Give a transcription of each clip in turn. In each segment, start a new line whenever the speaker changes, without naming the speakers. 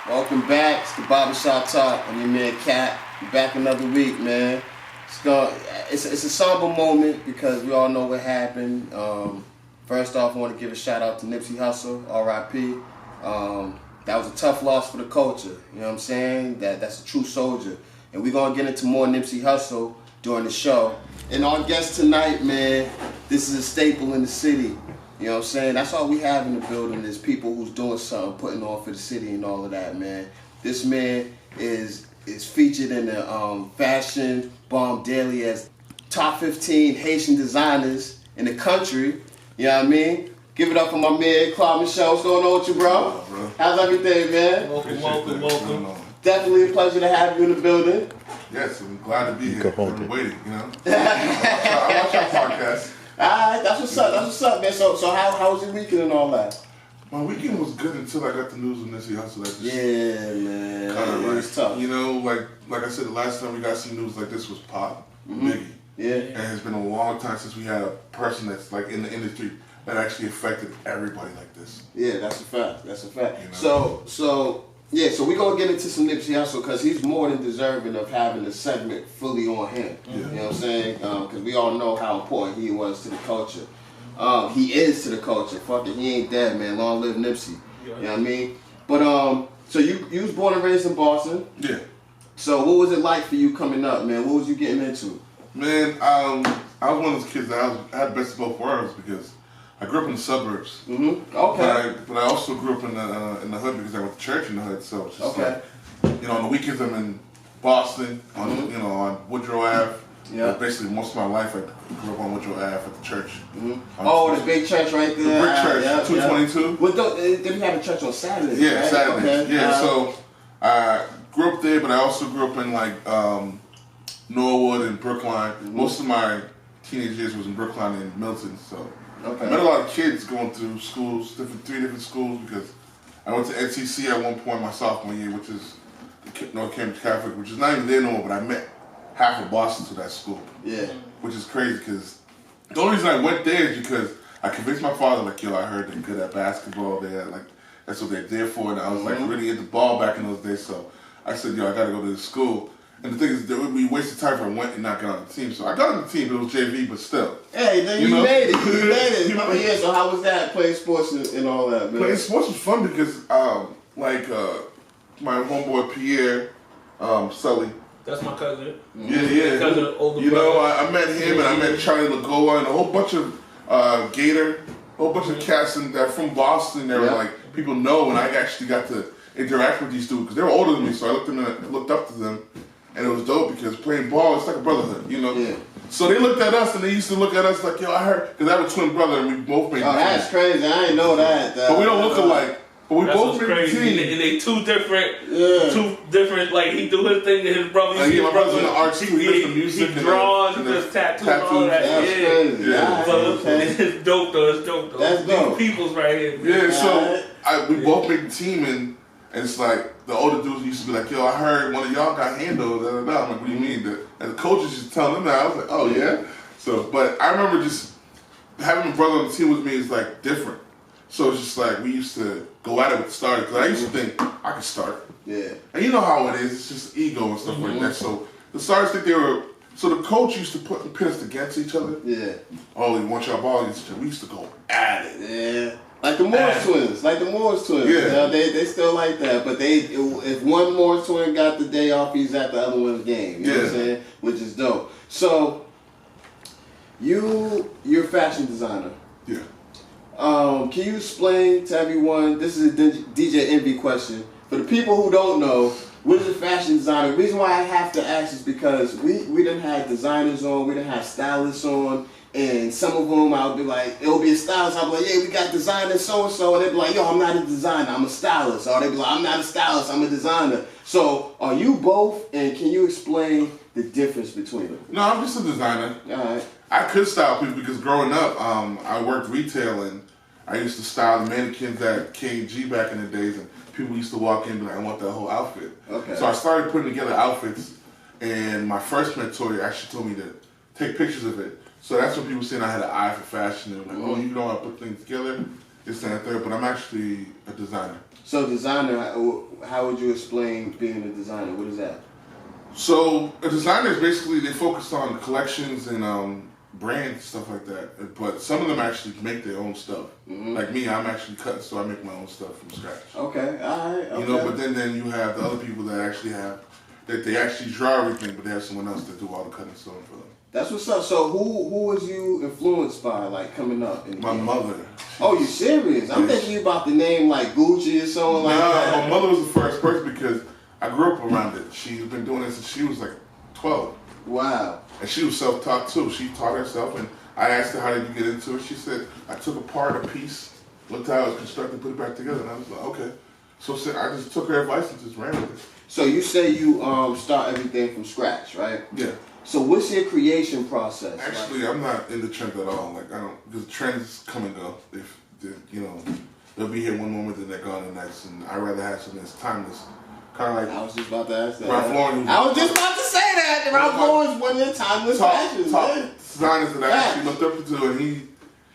Welcome back. It's the Barbershop Talk. I'm your man Cat. We're back another week, man. It's a somber moment because we all know what happened. First off, I want to give a shout out to Nipsey Hussle, R.I.P. That was a tough loss for the culture. You know what I'm saying? That's a true soldier. And we're gonna get into more Nipsey Hussle during the show. And our guest tonight, man, this is a staple in the city. You know what I'm saying? That's all we have in the building is people who's doing something, putting on for the city and all of that, man. This man is featured in the Fashion Bomb Daily as top 15 Haitian designers in the country. You know what I mean? Give it up for my man, Claude Michelle. What's going on with you, bro? How's everything, man?
Welcome.
Definitely a pleasure to have you in the building.
Yes, I'm glad to be here. I've been waiting, you know? I watch your podcast.
Alright, that's what's up, man. So how was your weekend and all that?
My weekend was good until I got the news of Nipsey Hussle.
Yeah, man. It was tough.
You know, like I said, the last time we got some news like this was Pop, Biggie.
Yeah.
And it's been a long time since we had a person that's like in the industry that actually affected everybody like this.
Yeah, that's a fact. That's a fact.
You know?
So we're going to get into some Nipsey Hussle because he's more than deserving of having a segment fully on him.
Yeah.
You know what I'm saying? Because we all know how important he was to the culture. He is to the culture. Fuck it, he ain't dead, man. Long live Nipsey. You know what I mean? But, so you was born and raised in Boston.
Yeah.
So what was it like for you coming up, man? What was you getting into?
Man, I was one of those kids that I had best of both worlds because I grew up in the suburbs.
Okay.
But I also grew up in the hood because I went to church in the hood. So it's just like, you know, on the weekends I'm in Boston, on Woodrow Ave.
Yeah.
Basically, most of my life I grew up on Woodrow Ave at the church.
Oh, the big church right there.
The brick church, 222.
Well, did you have a church on Saturdays?
Yeah,
right?
Saturdays.
Okay.
Yeah, so I grew up there, but I also grew up in like Norwood and Brookline. Most of my teenage years was in Brookline and Milton. So I met a lot of kids going through schools, three different schools, because I went to NCC at one point my sophomore year, which is North Cambridge Catholic, which is not even there no more, but I met half of Boston to that school.
Yeah.
Which is crazy, because the only reason I went there is because I convinced my father, like, yo, I heard they're good at basketball, that's what they're there for, and I was like really into ball back in those days, so I said, yo, I gotta go to this school. And the thing is, there would be wasted time if I went and not got on the team. So I got on the team, it was JV, but still.
Hey, then you made it. You made it. Yeah, so how was that, playing sports and all that, man?
Playing sports was fun because, my homeboy Pierre, Sully.
That's my cousin.
Yeah.
Cousin, older
you
brother.
know, I met him and I met Charlie Lagoa and a whole bunch of Gator, a whole bunch of cats that are from Boston that were like, people know, and I actually got to interact with these dudes because they were older than me, so I looked up to them. And it was dope because playing ball, it's like a brotherhood, you know?
Yeah.
So they looked at us and they used to look at us like, yo, I heard, because I have a twin brother and we both made the team.
Oh, that's crazy. I didn't know that.
But we don't look alike. But we both made the team.
And they two different, like, he do his thing and his brother.
Like, my brother's in the arts, he does the music.
He draws, he does tattoos and all that.
That's crazy.
Yeah.
So it's dope though.
That's dope.
People's right here.
Yeah, so we both made the team and it's like, the older dudes used to be like, yo, I heard one of y'all got handled, I'm like, what do you mean? And the coaches just telling them that. I was like, oh, yeah? So, but I remember just having a brother on the team with me is like different. So it's just like, we used to go at it with the starters, because I used to think I could start.
Yeah.
And you know how it is, it's just ego and stuff like that. So the starters think so the coach used to pit us against each other.
Yeah.
Oh, he wants y'all ball against each other. We used to go at it.
Yeah. Like the Morris twins. Yeah. You know, they still like that. But if one Morris twin got the day off, he's at the other one's game. You know what I'm saying? Which is dope. So, you're a fashion designer.
Yeah.
Can you explain to everyone, this is a DJ Envy question, for the people who don't know, what is a fashion designer? The reason why I have to ask is because we didn't have designers on, we didn't have stylists on, and some of them I'll be like, it'll be a stylist, I'll be like, yeah, we got designers so-and-so, and they'll be like, yo, I'm not a designer, I'm a stylist. Or they'll be like, I'm not a stylist, I'm a designer. So, are you both, and can you explain the difference between them?
No, I'm just a designer.
All right.
I could style people because growing up, I worked retail and I used to style the mannequins at K&G back in the days, and people used to walk in and be like, I want that whole outfit.
Okay.
So I started putting together outfits, and my first mentor actually told me to take pictures of it. So that's when people saying I had an eye for fashion, and like, oh, you know how to put things together. this and that third, but I'm actually a designer.
So designer, how would you explain being a designer? What is that?
So a designer is basically, they focus on collections and brands, stuff like that. But some of them actually make their own stuff. Mm-hmm. Like me, I'm actually cutting, so I make my own stuff from scratch.
Okay, all right. Okay.
You know, but then you have the other people that actually have, that they actually draw everything, but they have someone else that do all the cutting and sewing for them.
That's what's up. So who was you influenced by, like, coming up?
My mother.
Oh, you serious? I'm thinking you about the name like Gucci or something like that.
No, my mother was the first person because I grew up around it. She's been doing it since she was like 12.
Wow.
And she was self-taught too. She taught herself, and I asked her how did you get into it. She said, I took apart a piece, looked how it was constructed, put it back together, and I was like, okay. So I just took her advice and just ran with it.
So you say you start everything from scratch, right?
Yeah.
So what's your creation process?
Actually, I'm not in the trend at all. Like, I don't, because trends come and go. You know, they'll be here one moment and they're gone the next, and I'd rather have something that's timeless. Kind of like,
I was just about to ask that.
Ralph Lauren.
I was just about to say that. Ralph Lauren's one of your timeless fashions.
Top designers that I actually looked up to, and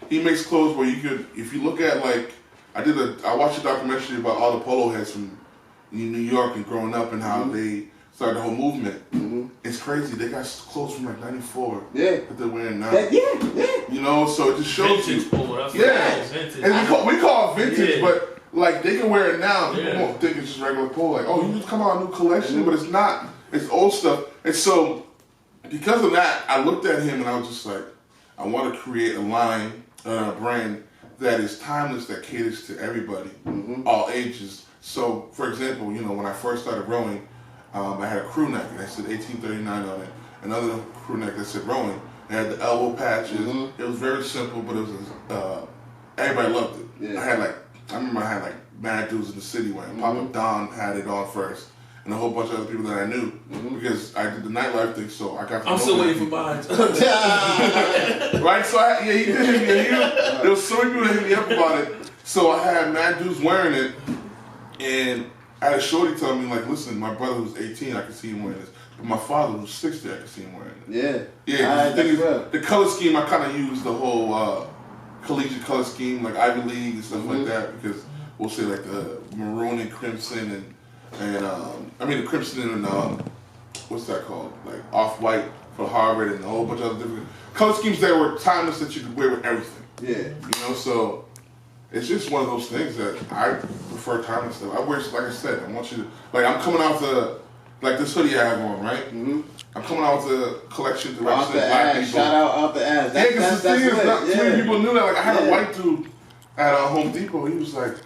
he makes clothes where you could, if you look at like, I watched a documentary about all the polo heads from New York and growing up and how they started the whole movement. Mm-hmm. It's crazy. They got clothes from like '94 that they're wearing now.
Yeah.
You know, so it just shows
vintage
you.
polo, that's
vintage. And we call it vintage, but like they can wear it now.
Yeah.
People won't think it's just regular polo. Like, oh, you just come out a new collection, but it's not. It's old stuff. And so because of that, I looked at him and I was just like, I want to create a line, a brand that is timeless, that caters to everybody, all ages. So, for example, you know, when I first started rowing, I had a crew neck that said 1839 on it. Another crew neck that said rowing. It had the elbow patches. It was very simple, but it was everybody loved it. Yeah. I remember I had like mad dudes in the city wearing. Papa Don had it on first, and a whole bunch of other people that I knew because I did the nightlife thing. So I got.
I'm still waiting for mine.
Right? So he did. There was so many people that hit me up about it. So I had mad dudes wearing it, and I had a shorty tell me, like, listen, my brother who's 18, I could see him wearing this. But my father who's 60, I could see him wearing it.
Yeah.
Yeah, the thing is, the color scheme, I kind of used the whole collegiate color scheme, like Ivy League and stuff like that, because we'll say like the maroon and crimson the crimson and what's that called? Like off-white for Harvard and a whole bunch of other different color schemes that were timeless that you could wear with everything. Yeah. You know, so it's just one of those things that I prefer timeless stuff. I wear, like I said, I want you to, like I'm coming out like this hoodie I have on, right? I'm coming out with a collection to represent black people.
Shout out the ass.
Yeah, because the thing is, not too many people knew that. Like I had a white dude at Home Depot. He was like,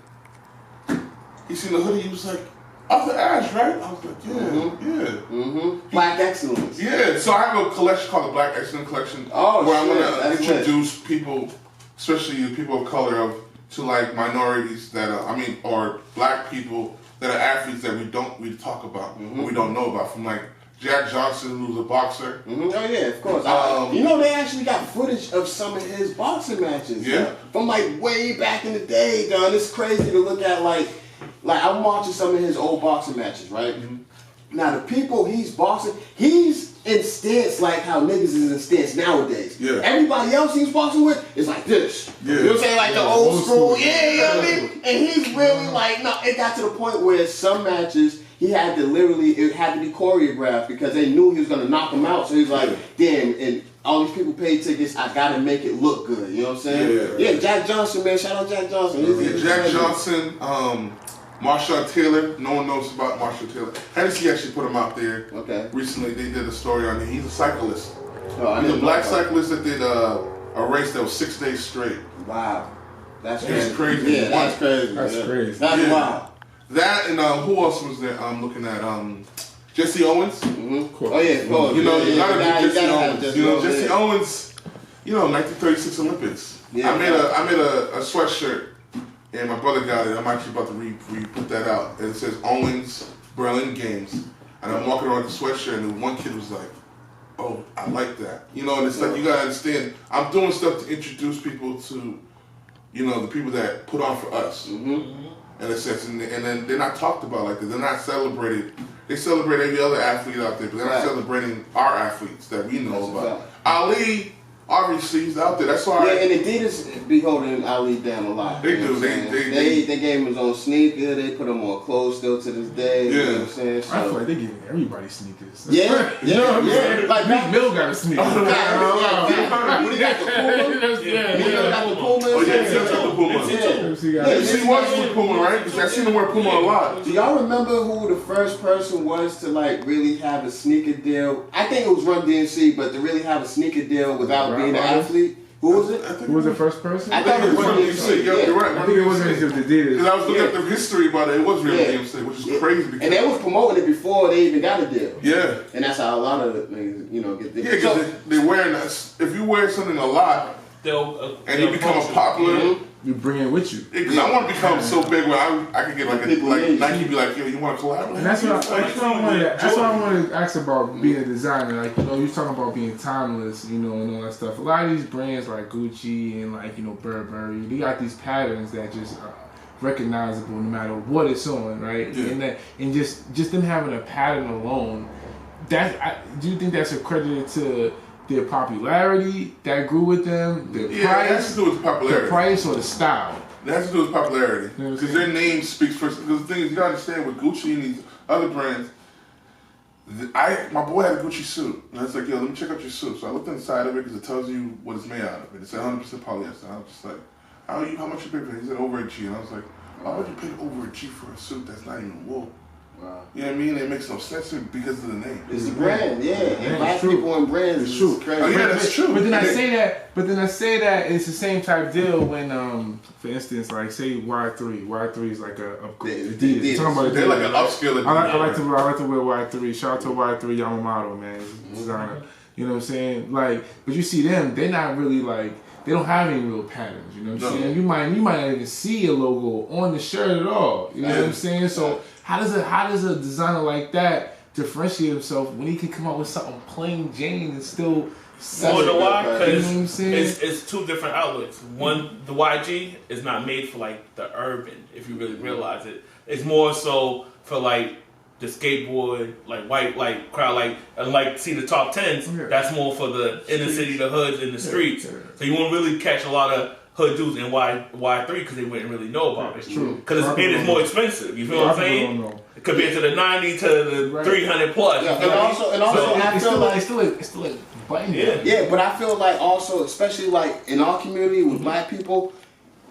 he seen the hoodie. He was like, off the ash, right? I was like, yeah.
Black Excellence.
Yeah, so I have a collection called the Black Excellence Collection.
Oh,
where I'm gonna introduce people, especially people of color, to like minorities that or black people that are athletes that we talk about, we don't know about, from like Jack Johnson, who's a boxer.
Oh yeah, of course. You know, they actually got footage of some of his boxing matches.
Yeah.
From like way back in the day, Don. It's crazy to look at. Like I'm watching some of his old boxing matches, right? Now the people he's boxing, he's in stance like how niggas is in stance nowadays. Yeah. Everybody else he's boxing with is like this. Yeah. You know what I'm saying? Like the old school. Yeah, you know what I mean? And he's really like, no, it got to the point where some matches he had to it had to be choreographed because they knew he was gonna knock him out. So he's like, damn, and all these people paid tickets, I gotta make it look good. You know what I'm saying? Yeah, Jack Johnson, man. Shout out Jack Johnson.
Jack Johnson, Marshawn Taylor, no one knows about Marshawn Taylor. Hennessy actually put him out there. Okay. Recently, they did a story on him. He's a cyclist. He's a black cyclist that did a race that was 6 days straight.
Wow. That's
crazy.
Yeah, that's crazy.
That's crazy.
That's wild.
That and who else was there? I'm looking at Jesse Owens.
Oh yeah, of course.
You know, you gotta be Jesse Owens.
Jesse
Owens. 1936 Olympics. Yeah, I made a sweatshirt. And my brother got it. I'm actually about to re-put that out. And it says Owens Berlin Games. And I'm walking around with the sweatshirt, and one kid was like, oh, I like that. And it's like, you gotta understand, I'm doing stuff to introduce people to, the people that put on for us. In a sense. And then they're not talked about like that. They're not celebrated. They celebrate every other athlete out there, but they're not celebrating our athletes that we know about. Ali obviously he's out there. That's why.
Yeah, and Adidas be holding Ali down a lot.
They do.
They gave him his own sneaker. They put him on clothes still to this day.
Yeah.
You know what I'm saying? So,
I feel like they giving everybody sneakers.
Yeah.
You know what I'm saying?
Like
Meek Mill got a sneaker.
When he got the Puma.
Oh yeah, he got the Puma.
Yeah.
He was with Puma, right? Because I seen him wear Puma a lot.
Do y'all remember who the first person was to like really have a sneaker deal? I think it was Run DMC, but to really have a sneaker deal without being an athlete. Who was it?
Who was the first person?
I thought it was Run DMC.
Yeah, you're right.
I think it wasn't just Adidas.
Because I was looking at the history about it. It was really DMC, which is crazy. Because
and they was promoting it before they even got a deal.
Yeah.
And that's how a lot of niggas, get the
Yeah, because they wearing that. If you wear something a lot, and you become a popular,
you bring it with you.
Because I want to become so big where I can get like Nike be like, yo, you want to collaborate?
And that's what I wanted to ask about being a designer. Like, you're talking about being timeless, and all that stuff. A lot of these brands like Gucci and like, Burberry, they got these patterns that just are recognizable no matter what it's on, right? Yeah. And just them having a pattern alone, do you think that's accredited to their popularity that grew with them, their price?
It has to do with popularity.
The price or the style?
It has to do with popularity. Because their name speaks first. Because the thing is, you gotta understand with Gucci and these other brands, my boy had a Gucci suit. And I was like, yo, let me check out your suit. So I looked inside of it because it tells you what it's made out of. It said 100% polyester. And I was just like, how much you pay for it? He said over a G. And I was like, why would you pay over a G for a suit that's not even wool? Wow. You know what I mean? It makes no sense because of the name.
It's the brand, yeah. And black people and brands is true. Crazy.
Oh, yeah, that's true.
But then I say that it's the same type deal when, for instance, like say Y3. Y3 is like a Adidas. Talking about
they're like an upscale.
I like to wear Y3. Shout out to Y3 Yamamoto, man. He's a designer. You know what I'm saying? Like, but you see them, they're not really like. They don't have any real patterns, you know what I'm saying? You might not even see a logo on the shirt at all. You know what I'm saying? So how does a designer like that differentiate himself when he can come out with something plain Jane and still sell it?
You know why? Because
you know what I'm saying?
It's two different outlets. One, the YG is not made for like the urban, if you really realize it. It's more so for like the skateboard, like white, like crowd, like see the top tens. Yeah. That's more for the inner city, the hoods, and the streets. Yeah. So you won't really catch a lot of hood dudes in Y3 because they wouldn't really know about it. True. Because it's more expensive. You feel what I'm saying? Compared to the 90 to the 300 plus.
Yeah, and also, I feel like
it's still like button.
Yeah, but I feel like also, especially like in our community with black people.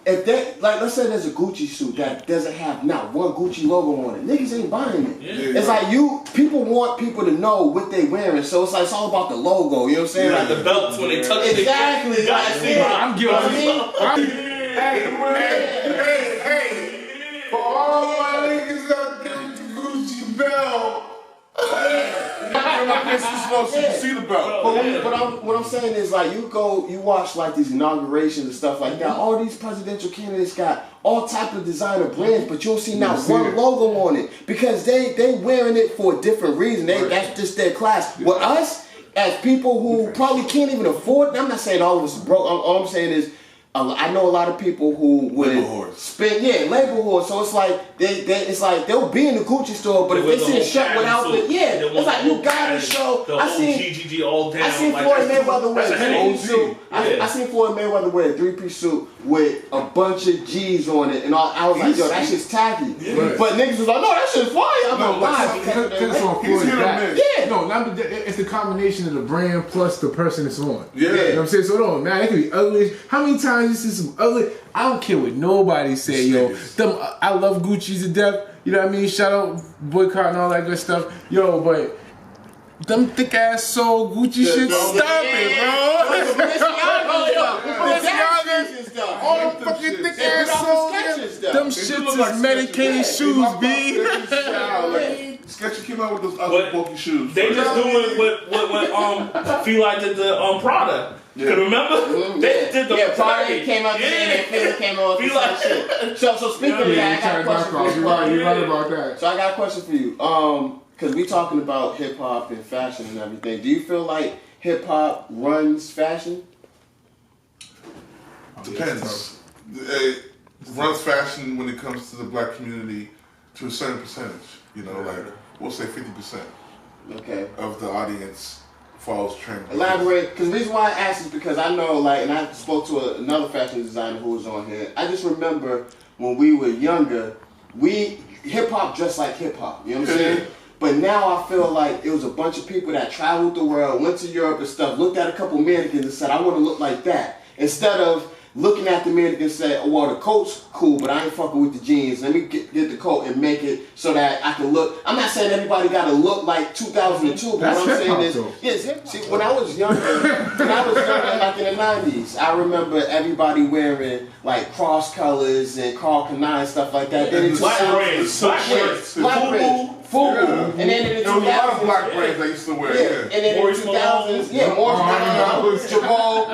If that, like, let's say there's a Gucci suit that doesn't have not one Gucci logo on it, niggas ain't buying it. Yeah. It's like people want people to know what they wearing, so it's like it's all about the logo. You know what I'm saying?
Like the belts when they tuck it.
Exactly.
I'm guilty.
Hey! For all my niggas out there with the Gucci belt. See the belt.
But what I'm saying is like you watch like these inaugurations and stuff like that. All these presidential candidates got all type of designer brands, but you don't see not one logo on it because they wearing it for a different reason. That's just their class. With us as people who probably can't even afford it, I'm not saying all of us are broke. All I'm saying is I know a lot of people who would spend label whores. So it's like it's like they'll be in the Gucci store, but if they see a shirt without it, it's like you gotta show. I seen GGG all down. I seen Floyd Mayweather wear a three-piece suit. I seen Floyd Mayweather wear a three-piece suit with a bunch of G's on it, and all. I was like, yo, that shit's tacky. But niggas was like, no, that shit's fire. I'm not lying because it's on Floyd's back.
It's the combination of the brand plus the person it's on.
Yeah,
you know what I'm saying. So no, man, it could be ugly. How many times you see some ugly? I don't care what nobody say, yo. I love Gucci to death. You know what I mean? Shout out boycott and all that good stuff, yo. But them thick ass soul Gucci shit, stop it, bro. All the fucking thick ass soul. Them shits is medicated shoes, B.
Sketchy came out with those other bulky shoes.
They just doing what Feel Like did the Prada. Yeah. Cause remember? They did the
Prada came out and Philly came out with some shit. So speaking of that, I got a question for you.
You're right about that.
So I got a question for you. Cause we talking about hip hop and fashion and everything. Do you feel like hip hop runs fashion?
Depends. It runs fashion when it comes to the black community to a certain percentage. You know, like we'll say 50% of the audience follows trend.
Elaborate, because the reason why I asked is because I know, like, and I spoke to another fashion designer who was on here. I just remember when we were younger, hip hop dressed like hip hop. You know what I'm saying? But now I feel like it was a bunch of people that traveled the world, went to Europe and stuff, looked at a couple mannequins and said, I want to look like that. Instead of looking at the mannequin and say, oh, well, the coat's cool, but I ain't fucking with the jeans. Let me get the coat and make it so that I can look. I'm not saying everybody got to look like 2002, but what I'm saying is, yes, hip-hop. See, when I was younger, like in the 90s, I remember everybody wearing like cross colors and Carl Kanai and stuff like that. Then in
black braids,
FUBU. And then in the 2000s,
there was a lot of black brands I used to wear. Yeah.
And then in the 2000s, Morris Jamal,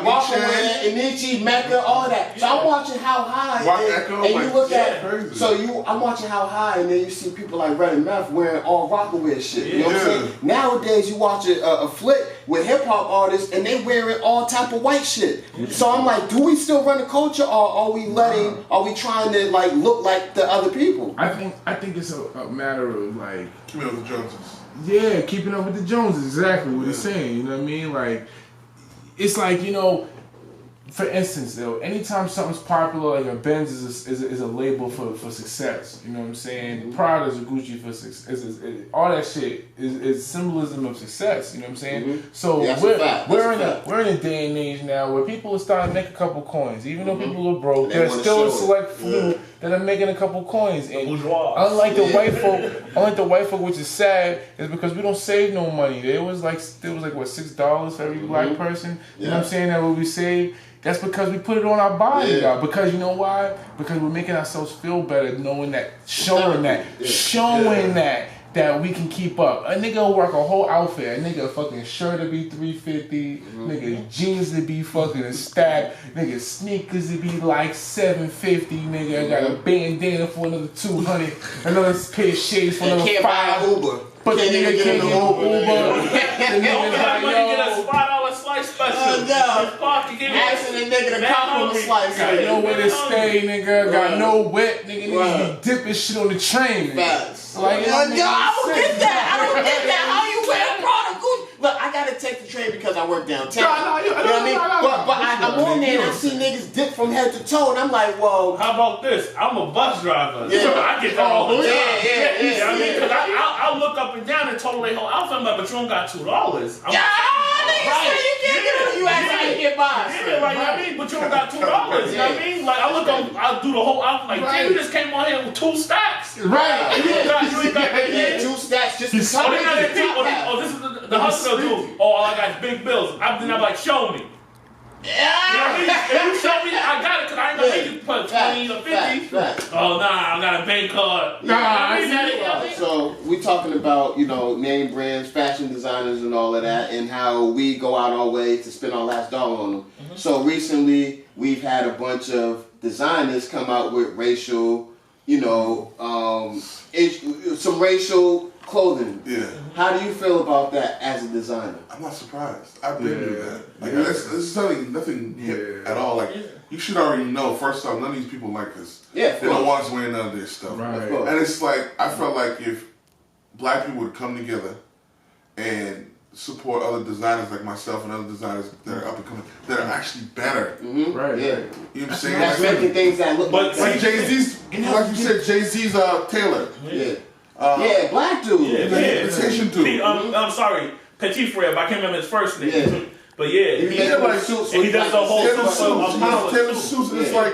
Walker, Inichi, Mecca, all that. So I'm watching how high, and you look at, I'm watching how high, and then you see people like Red and Meth wearing all Rockaway shit. You know what I'm saying? Nowadays, you watch a flick with hip hop artists, and they wearing all type of white shit. So I'm like, do we still run the culture, or are we trying to like look like the other people?
I think it's a matter of like
keeping up with the Joneses.
Yeah, keeping up with the Joneses, exactly what he's saying. You know what I mean? Like, it's like, you know, for instance, though, anytime something's popular, like a Benz is a label for success. You know what I'm saying? Prada's a Gucci for success. All that shit is symbolism of success. You know what I'm saying? So we're in a day and age now where people are starting to make a couple coins, even though people are broke. There's still a select few that are making a couple coins. And unlike the white folk, which is sad, is because we don't save no money. There was like what, $6 for every black person. You know what I'm saying? That what we save. That's because we put it on our body, y'all. Because you know why? Because we're making ourselves feel better, knowing that, showing that we can keep up. A nigga will work a whole outfit. A nigga fucking shirt to be $350. Nigga jeans to be fucking stacked. Nigga sneakers to be like $750. Nigga got a bandana for another $200. Another pair of shades for another $5.
Buy Uber.
But the nigga can't get no Uber. The nigga's like,
yo, $5 slice special.
Asking the nigga to cop on the slice.
Got nowhere to stay, nigga. Got no wet, nigga. Niggas be dipping shit on the train.
Facts.
Like,
yo, I don't get that. How you wear product? Look, I gotta take the train because I work downtown. You know what I mean? But I'm on there and I see niggas dip from head to toe, and I'm like, whoa.
How about this? I'm a bus driver.
Yeah.
So I get that all the time.
Yeah.
You know what I mean? Because I'll look up and down and total their whole outfit. I'm like, but you don't got $2.
You ask how you get by.
Yeah, like, you know what I mean? But you don't got $2. You know what I mean? Like, I'll do the whole outfit. Like, damn, you just came on here with 2 stacks.
Right.
You ain't got
2 stacks just to
this is the hustler dude. Oh, all I got is big bills. I'm like, show me.
Yeah.
You know what I mean? If you show me, I got it because I ain't gonna make you put 20 or 50. Oh, nah, I got a bank card.
So we talking about, you know, name brands, fashion designers and all of that, and how we go out our way to spend our last dollar on them. So recently we've had a bunch of designers come out with racial, you know, some racial clothing.
Yeah.
How do you feel about that as a designer?
I'm not surprised. I've been doing that. Like, this is nothing hip at all. Like, you should already know, first off, none of these people like this.
Yeah,
they don't want us wearing none of this stuff.
Right.
And it's like, I felt like if black people would come together and support other designers like myself and other designers that are up and coming, that are actually better.
Right.
Yeah.
You know what I'm saying?
That's making things that look
But
like
Jay-Z's, like you said, Jay-Z's Taylor.
Yeah. Black dude.
It's Haitian dude.
I'm sorry, Petit Frere, but I can't remember his first name.
Yeah.
But yeah, he does the whole
Taylor suits, and it's like,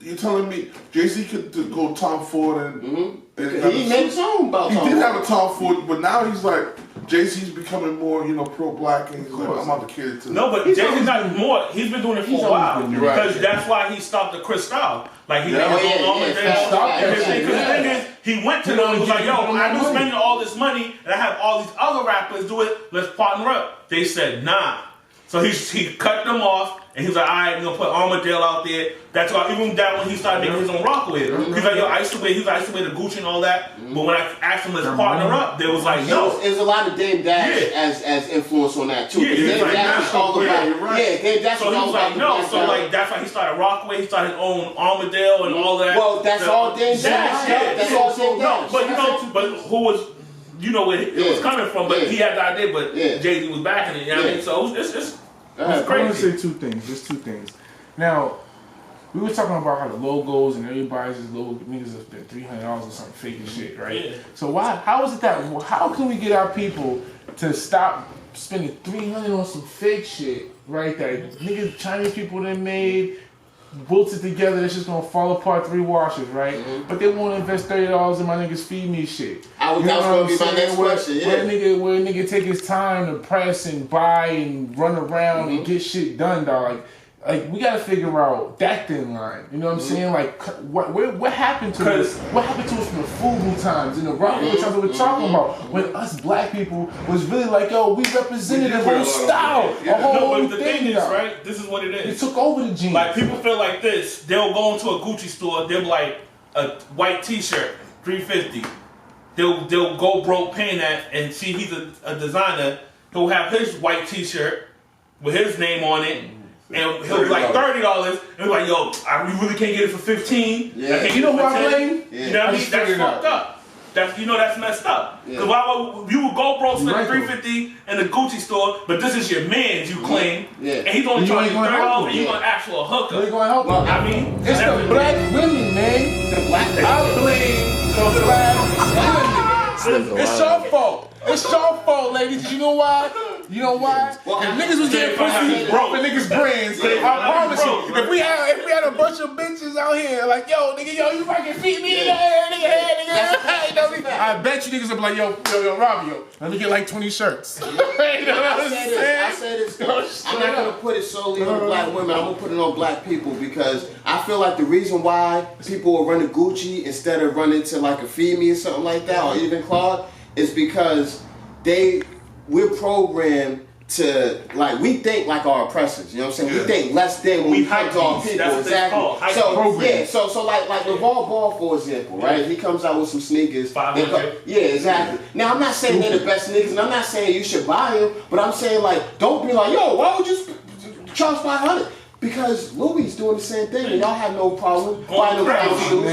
you're telling me Jay-Z could go Tom Ford and
he made his own about
He
Tom
did
Ford.
have a Tom Ford, but now he's like, Jay-Z's becoming more, you know, pro-black, and he's like, I'm out to cater to.
No, but Jay-Z's not more. He's been doing it for a while because that's why he stopped the Cristal. Like he made his own armor. Because the thing is, he went to them and was like, yo, I've been spending all this money and I have all these other rappers do it. Let's partner up. They said nah. So he cut them off. And he was like, all right, we're going to put Armadale out there. That's why, even that when he started making his own rock with it. He's like, yo, I used to wear the Gucci and all that. But when I asked him, let's partner up, they was like, no.
There's a lot of Dame Dash as influence on that, too.
Yeah,
Dame Dash is all about Dame Dash
so
is
he
all
was
about
like, no. So like, that's why he started Rockaway. He started his own Armadale and all that.
Well, that's all Dame Dash. That's all Dame Dash.
But you know, but who was you know where it was coming from, but he had the idea, but Jay-Z was backing it, you know what I mean? So it's crazy.
I want to say two things, just two things. Now, we were talking about how the logos and everybody's just logo niggas have spent $300 or something fake as shit, right? Yeah. So how is it that, how can we get our people to stop spending $300 on some fake shit, right? That niggas, Chinese people that made, built it together, that's just gonna fall apart 3 washes, right? Mm-hmm. But they wanna invest $30 in my niggas feed me shit.
That was gonna be my next question,
Where a nigga take his time to press and buy and run around and get shit done, dog. Like we gotta figure out that thin line. You know what I'm saying? Like what happened to us? What happened to us from the FUBU times and the Rockwood times that we're talking about? When us black people was really like, yo, we represented a whole style, a whole
but the thing is, right? This is what it is.
It took over the jeans.
Like people feel like this. They'll go into a Gucci store. They'll be like a white T-shirt, $350. They'll go broke paying that and see he's a designer. He'll have his white T-shirt with his name on it. And he'll be like $30, and he'll be like, yo, we really can't get it for $15.
Yeah.
You know who I blame?
You know what I mean? That's fucked up. That's messed up. Because why you would go broke spend $350 in the Gucci store, but this is your man's, you claim, and he's only charging $30, and you're gonna ask for a hooker.
You're gonna help him.
I mean,
it's the black women, man. The black. I blame the black women. It's your fault. It's your fault, ladies. You know why? You know why? Well, if niggas was getting pussy for niggas' brands, I promise you, if we had a bunch of bitches out here like, yo, nigga, you fucking feed me, nigga, I bet you niggas will be like, yo, Robbie, let me get like 20 shirts. You know what I'm saying?
I said this. I'm not gonna put it solely on black women. I'm gonna put it on black people because I feel like the reason why people will run to Gucci instead of running to like a Femi or something like that, or even Claude, is because we're programmed to, like, we think like our oppressors, you know what I'm saying? We think less than when we come to our people.
That's
exactly. So like LeVar Ball, for example, right? He comes out with some sneakers.
500.
Yeah, exactly. Now I'm not saying they're the best sneakers, and I'm not saying you should buy them, but I'm saying like, don't be like, yo, why would you charge 500? Because Louis doing the same thing, and y'all have no problem buying no shoes.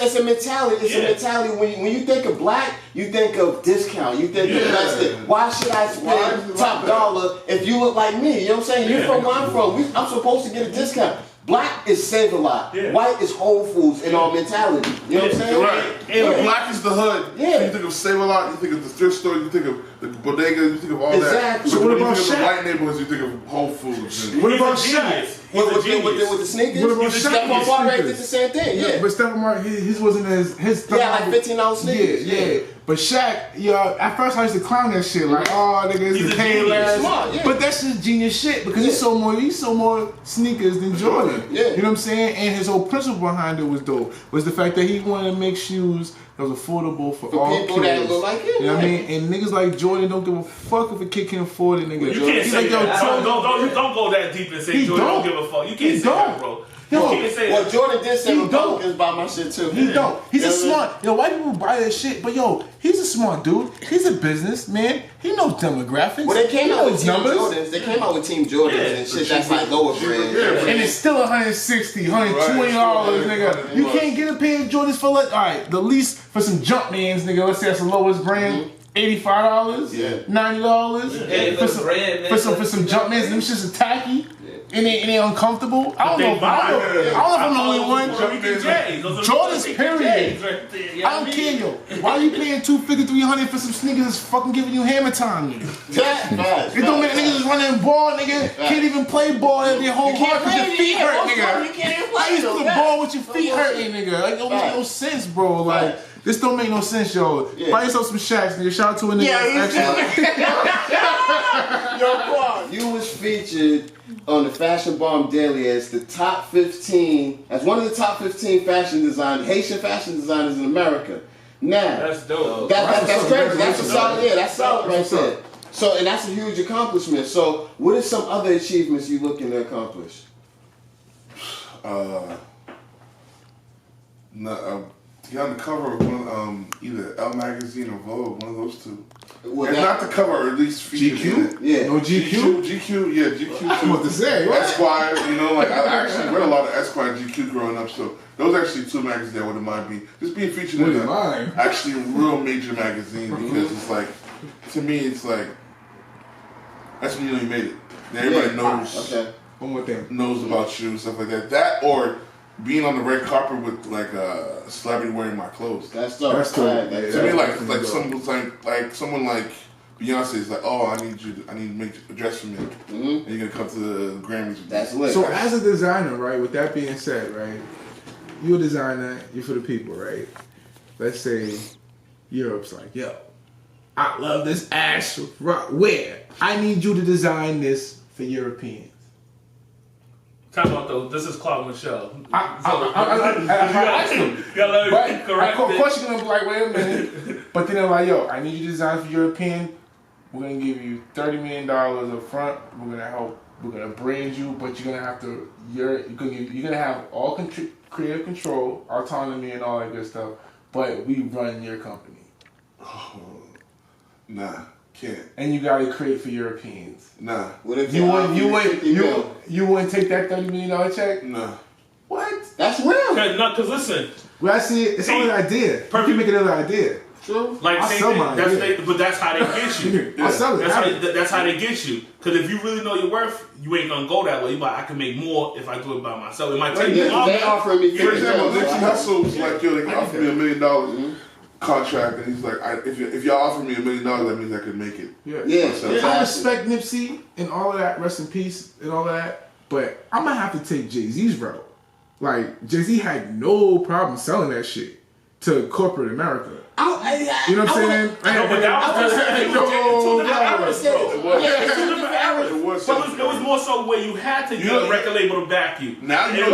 It's a mentality. It's a mentality. When you think of black, you think of discount. You think of less than. Why should I spend top dollar if you look like me? You know what I'm saying? You're from where I'm from. I'm supposed to get a discount. Black is save a lot. Yeah. White is Whole Foods in our mentality. You know what I'm saying?
Right. And black is the hood. Yeah. So you think of Save a Lot, you think of the thrift store, you think of the bodega, you think of all that. So what about you think of the white neighborhoods, you think of Whole Foods.
What about Shaq?
With the sneakers?
What about
Stephon Marbury did the same thing,
But Stephon Marbury, his wasn't as his.
Yeah, like $15 sneakers.
Yeah. But Shaq, at first I used to clown that shit, like, oh, nigga, it's the pain ass. But that's just genius shit because he sold more sneakers than Jordan.
Yeah.
You know what I'm saying? And his whole principle behind it was dope. Was the fact that he wanted to make shoes that was affordable for all
people
kids.
That look like him.
You know what I mean? And niggas like Jordan don't give a fuck if a kid can afford it, nigga.
You can't say that. Don't go that deep and say Jordan don't give a fuck. You can't say that, bro.
Well, Jordan did say Republicans buy my shit too.
He don't. He's a smart. White people buy that shit, but he's a smart dude. He's a businessman. He knows demographics.
Well, they came out with Team Jordans. They came out with Team Jordans and shit that's like lower brand.
And it's still $160, $120, nigga. You can't get a pair of Jordans for the least for some Jumpmans, nigga. Let's say that's the lowest brand. $85, $90 for some Jumpmans. Them shit's a tacky. And they uncomfortable. I don't know if I'm the only one. Jordan's period. I don't care, yo. Why are you paying $250, $300 for some sneakers that's fucking giving you hammer time, nigga? It don't make niggas just running ball, nigga. Can't even play ball at their whole heart because your feet hurt, nigga. I used to play ball with your feet hurting, nigga. Like, it don't make no sense, bro. Like, this don't make no sense, yo. Buy yourself some Shaqs, nigga. Shout out to a nigga.
Yo, Claude, you was featured on the Fashion Bomb Daily as the top 15, as one of the top 15 Haitian fashion designers in America. Now,
that's dope.
That's crazy. That's a solid. Yeah, that's solid right there. So, and that's a huge accomplishment. So, what are some other achievements you looking to accomplish?
Get on the cover of one, either Elle magazine or Vogue, one of those two. It's not the cover, or at least featured in it.
Yeah.
No GQ?
GQ, yeah, GQ.
I was about to say, what?
Esquire, you know, like I actually read a lot of Esquire and GQ growing up, so those are actually 2 magazines that wouldn't mind being just being featured in actually a real major magazine, because it's like, to me, it's like that's when you know you made it. Now everybody knows.
Okay.
One more thing.
Knows about you and stuff like that. That or being on the red carpet with like a celebrity wearing my clothes.
That's dope.
That's cool.
Yeah,
To me, like someone like Beyonce is like, oh, I need to make a dress for me, and you're gonna come to the Grammys with me.
That's lit.
So as a designer, right? With that being said, right? You're a designer. You're for the people, right? Let's say Europe's like, yo, I love this ass rock wear. I need you to design this for Europeans.
Time out though. This is Claude Michelle.
I asked them. Of course you're gonna be like, wait a minute. But then they're like, yo, I need you to design for European. We're gonna give you $30 million up front. We're gonna help. We're gonna brand you, but you're gonna have to. You're gonna have all creative control, autonomy, and all that good stuff. But we run your company.
Oh, nah, can't.
And you gotta create for Europeans.
Nah.
What if
You wouldn't take that $30 million check?
Nah.
What?
That's real.
Because listen.
Well, I see it. It's only an idea. You can make another idea.
True.
Like
I'll
same
sell
thing.
mine,
But that's how they get you.
I'll sell it.
That's how they get you. Because if you really know your worth, you ain't gonna go that way. But I can make more if I do it by myself. It might take me longer.
They offering me.
For example, Nipsey Hussle was like, yo, they can offer me $1 million contract, and he's like, if y'all offer me $1 million, that means I could make it.
Yeah.
I respect Nipsey and all of that. Rest in peace and all of that. But I'm gonna have to take Jay-Z's route. Like Jay-Z had no problem selling that shit to corporate America. You know what I'm saying?
It was more so where you had to get a record label to back you.
Now you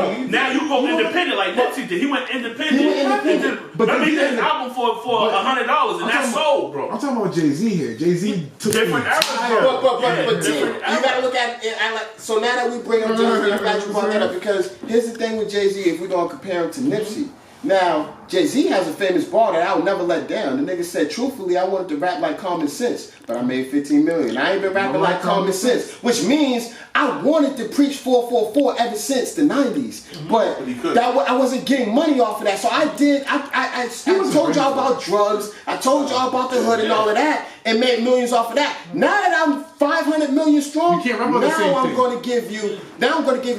go independent like Nipsey did. He went independent. But he did an album for $100, and that's sold, bro.
I'm talking about Jay-Z here. Jay-Z took
different eras, bro.
But T, you gotta look at it. So now that we bring up Jay-Z, I'm glad you brought that up, because here's the thing with Jay-Z. If we're gonna compare him to Nipsey. Now, Jay-Z has a famous bar that I will never let down. The nigga said, truthfully, I wanted to rap like Common Sense, but I made $15 million. I ain't been rapping like Common Sense, which means I wanted to preach 444 ever since the 90s. But I wasn't getting money off of that. So I did, I told y'all about drugs, I told y'all about the hood and all of that, and made millions off of that. Now that I'm 500 million strong, now I'm going to give you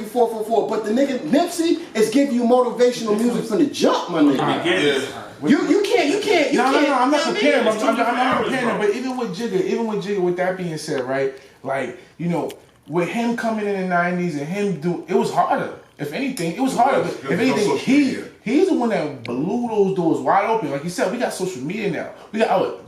444. But the nigga Nipsey is giving you motivational music from the jump, my nigga. You can't.
No, I'm not comparing. I'm not comparing. But even with Jigga, with that being said, right? Like, you know, with him coming in the 90s and him it was harder. If anything, it was harder. But if anything, he's the one that blew those doors wide open. Like you said, we got social media now.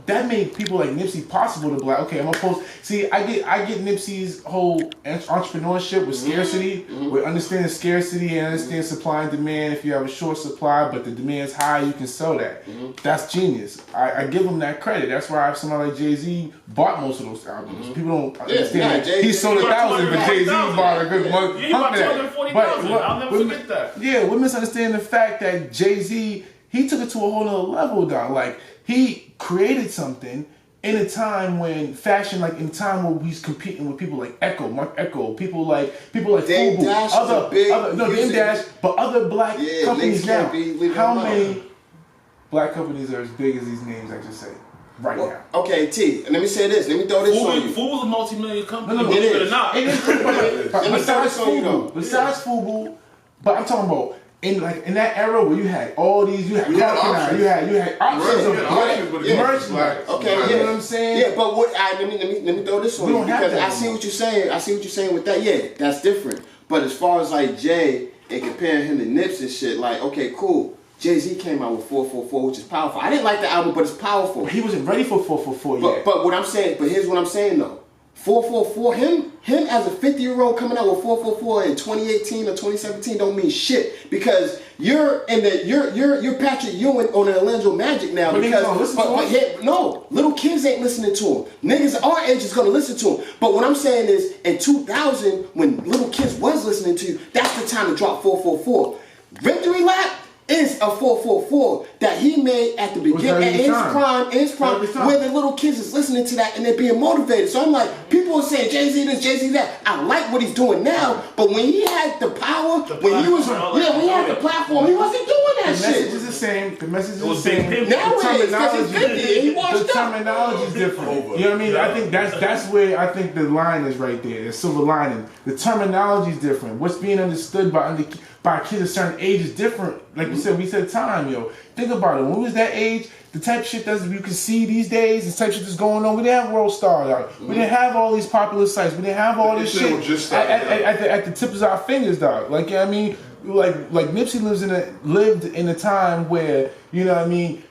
That made people like Nipsey possible to be like, okay, I'm gonna post. See, I get Nipsey's whole entrepreneurship with scarcity, with understanding scarcity and understanding supply and demand. If you have a short supply but the demand's high, you can sell that. That's genius. I give him that credit. That's why somebody like Jay-Z bought most of those albums. People don't understand that. He sold 1,000, but Jay-Z bought a good one.
He bought 240,000. I'll never forget that.
Yeah, we're misunderstanding the fact that Jay-Z, he took it to a whole nother level, dog. Like, he created something in a time when fashion, like in a time where he's competing with people like Mark Echo, people like
Dame
Fubu,
Dash
Dame Dash, but other black companies now. How many black companies are as big as these names I just said right now?
Okay, T, let me say this. Let me throw this on you.
Fubu's a multi-million company.
No,
believe it or not.
Besides Fubu, but I'm talking about in that era where you had all these, you had options, you had options of merchandise.
Okay,
you know what I'm saying?
Yeah, but let me throw this on you, because I see what you're saying. I see what you're saying with that. Yeah, that's different. But as far as like Jay and comparing him to Nipsey shit, like, okay, cool. Jay-Z came out with 444, which is powerful. I didn't like the album, but it's powerful.
He wasn't ready for 444 yet.
But here's what I'm saying though. 444, him as a 50-year-old coming out with 444 in 2018 or 2017 don't mean shit, because you're Patrick Ewing on an Orlando Magic now. No, little kids ain't listening to him. Niggas our age is gonna listen to him. But what I'm saying is, in 2000, when little kids was listening to you, that's the time to drop 444. Victory Lap is a 444 that he made at the beginning, in his prime, where the little kids is listening to that and they're being motivated. So I'm like, people are saying Jay-Z this, Jay-Z that. I like what he's doing now, but when he had the power, when he had the platform, he wasn't doing that shit.
The message is the same. The message is the same.
Now it is, because he's 50 and he washed up.
The terminology is different. You know what I mean? I think that's where I think the line is right there. The silver lining. The terminology is different. What's being understood by kids a certain age is different. Like we said time, yo. Think about it. When we was that age, the type of shit that you can see these days, the type of shit that's going on, we didn't have World Star out. We didn't have all these popular sites. We didn't have all this shit at the tips of our fingers, dog. Like, you know what I mean? Like Nipsey lived in a time where, you know what I mean,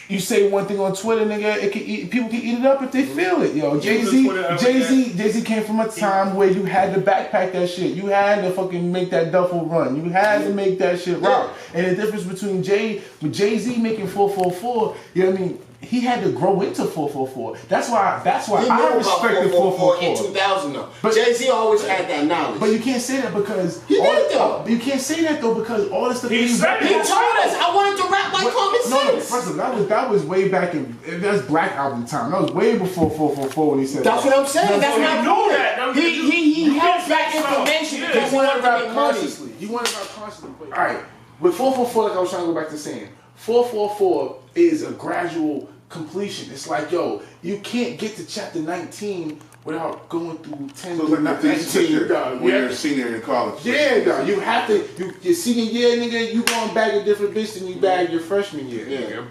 you say one thing on Twitter, nigga, people can eat it up if they feel it, yo. Jay-Z came from a time where you had to backpack that shit. You had to fucking make that duffel run. You had to make that shit rock. And the difference between Jay-Z making 444, you know what I mean? He had to grow into 444. That's why I respected 444
in 2000 though. But Jay-Z always had that knowledge.
But you can't say that because
he did it though.
You can't say that though because all the stuff
he told us I wanted to rap like Common Sense.
First of all, that was way back in that's Black Album time. That was way before 444 when he said
that's
that.
What I'm saying. That's not
that.
He held back information because he wanted to rap consciously.
You wanted to rap consciously. All right, with 444, like I was trying to go back to saying, 444 is a gradual completion. It's like, yo, you can't get to chapter 19 without going through 10
so
to 19, dog.
When you're a senior in college.
Yeah, dog. You have to, your senior year, nigga, you going bag a different bitch than you bag your freshman year.
Yeah.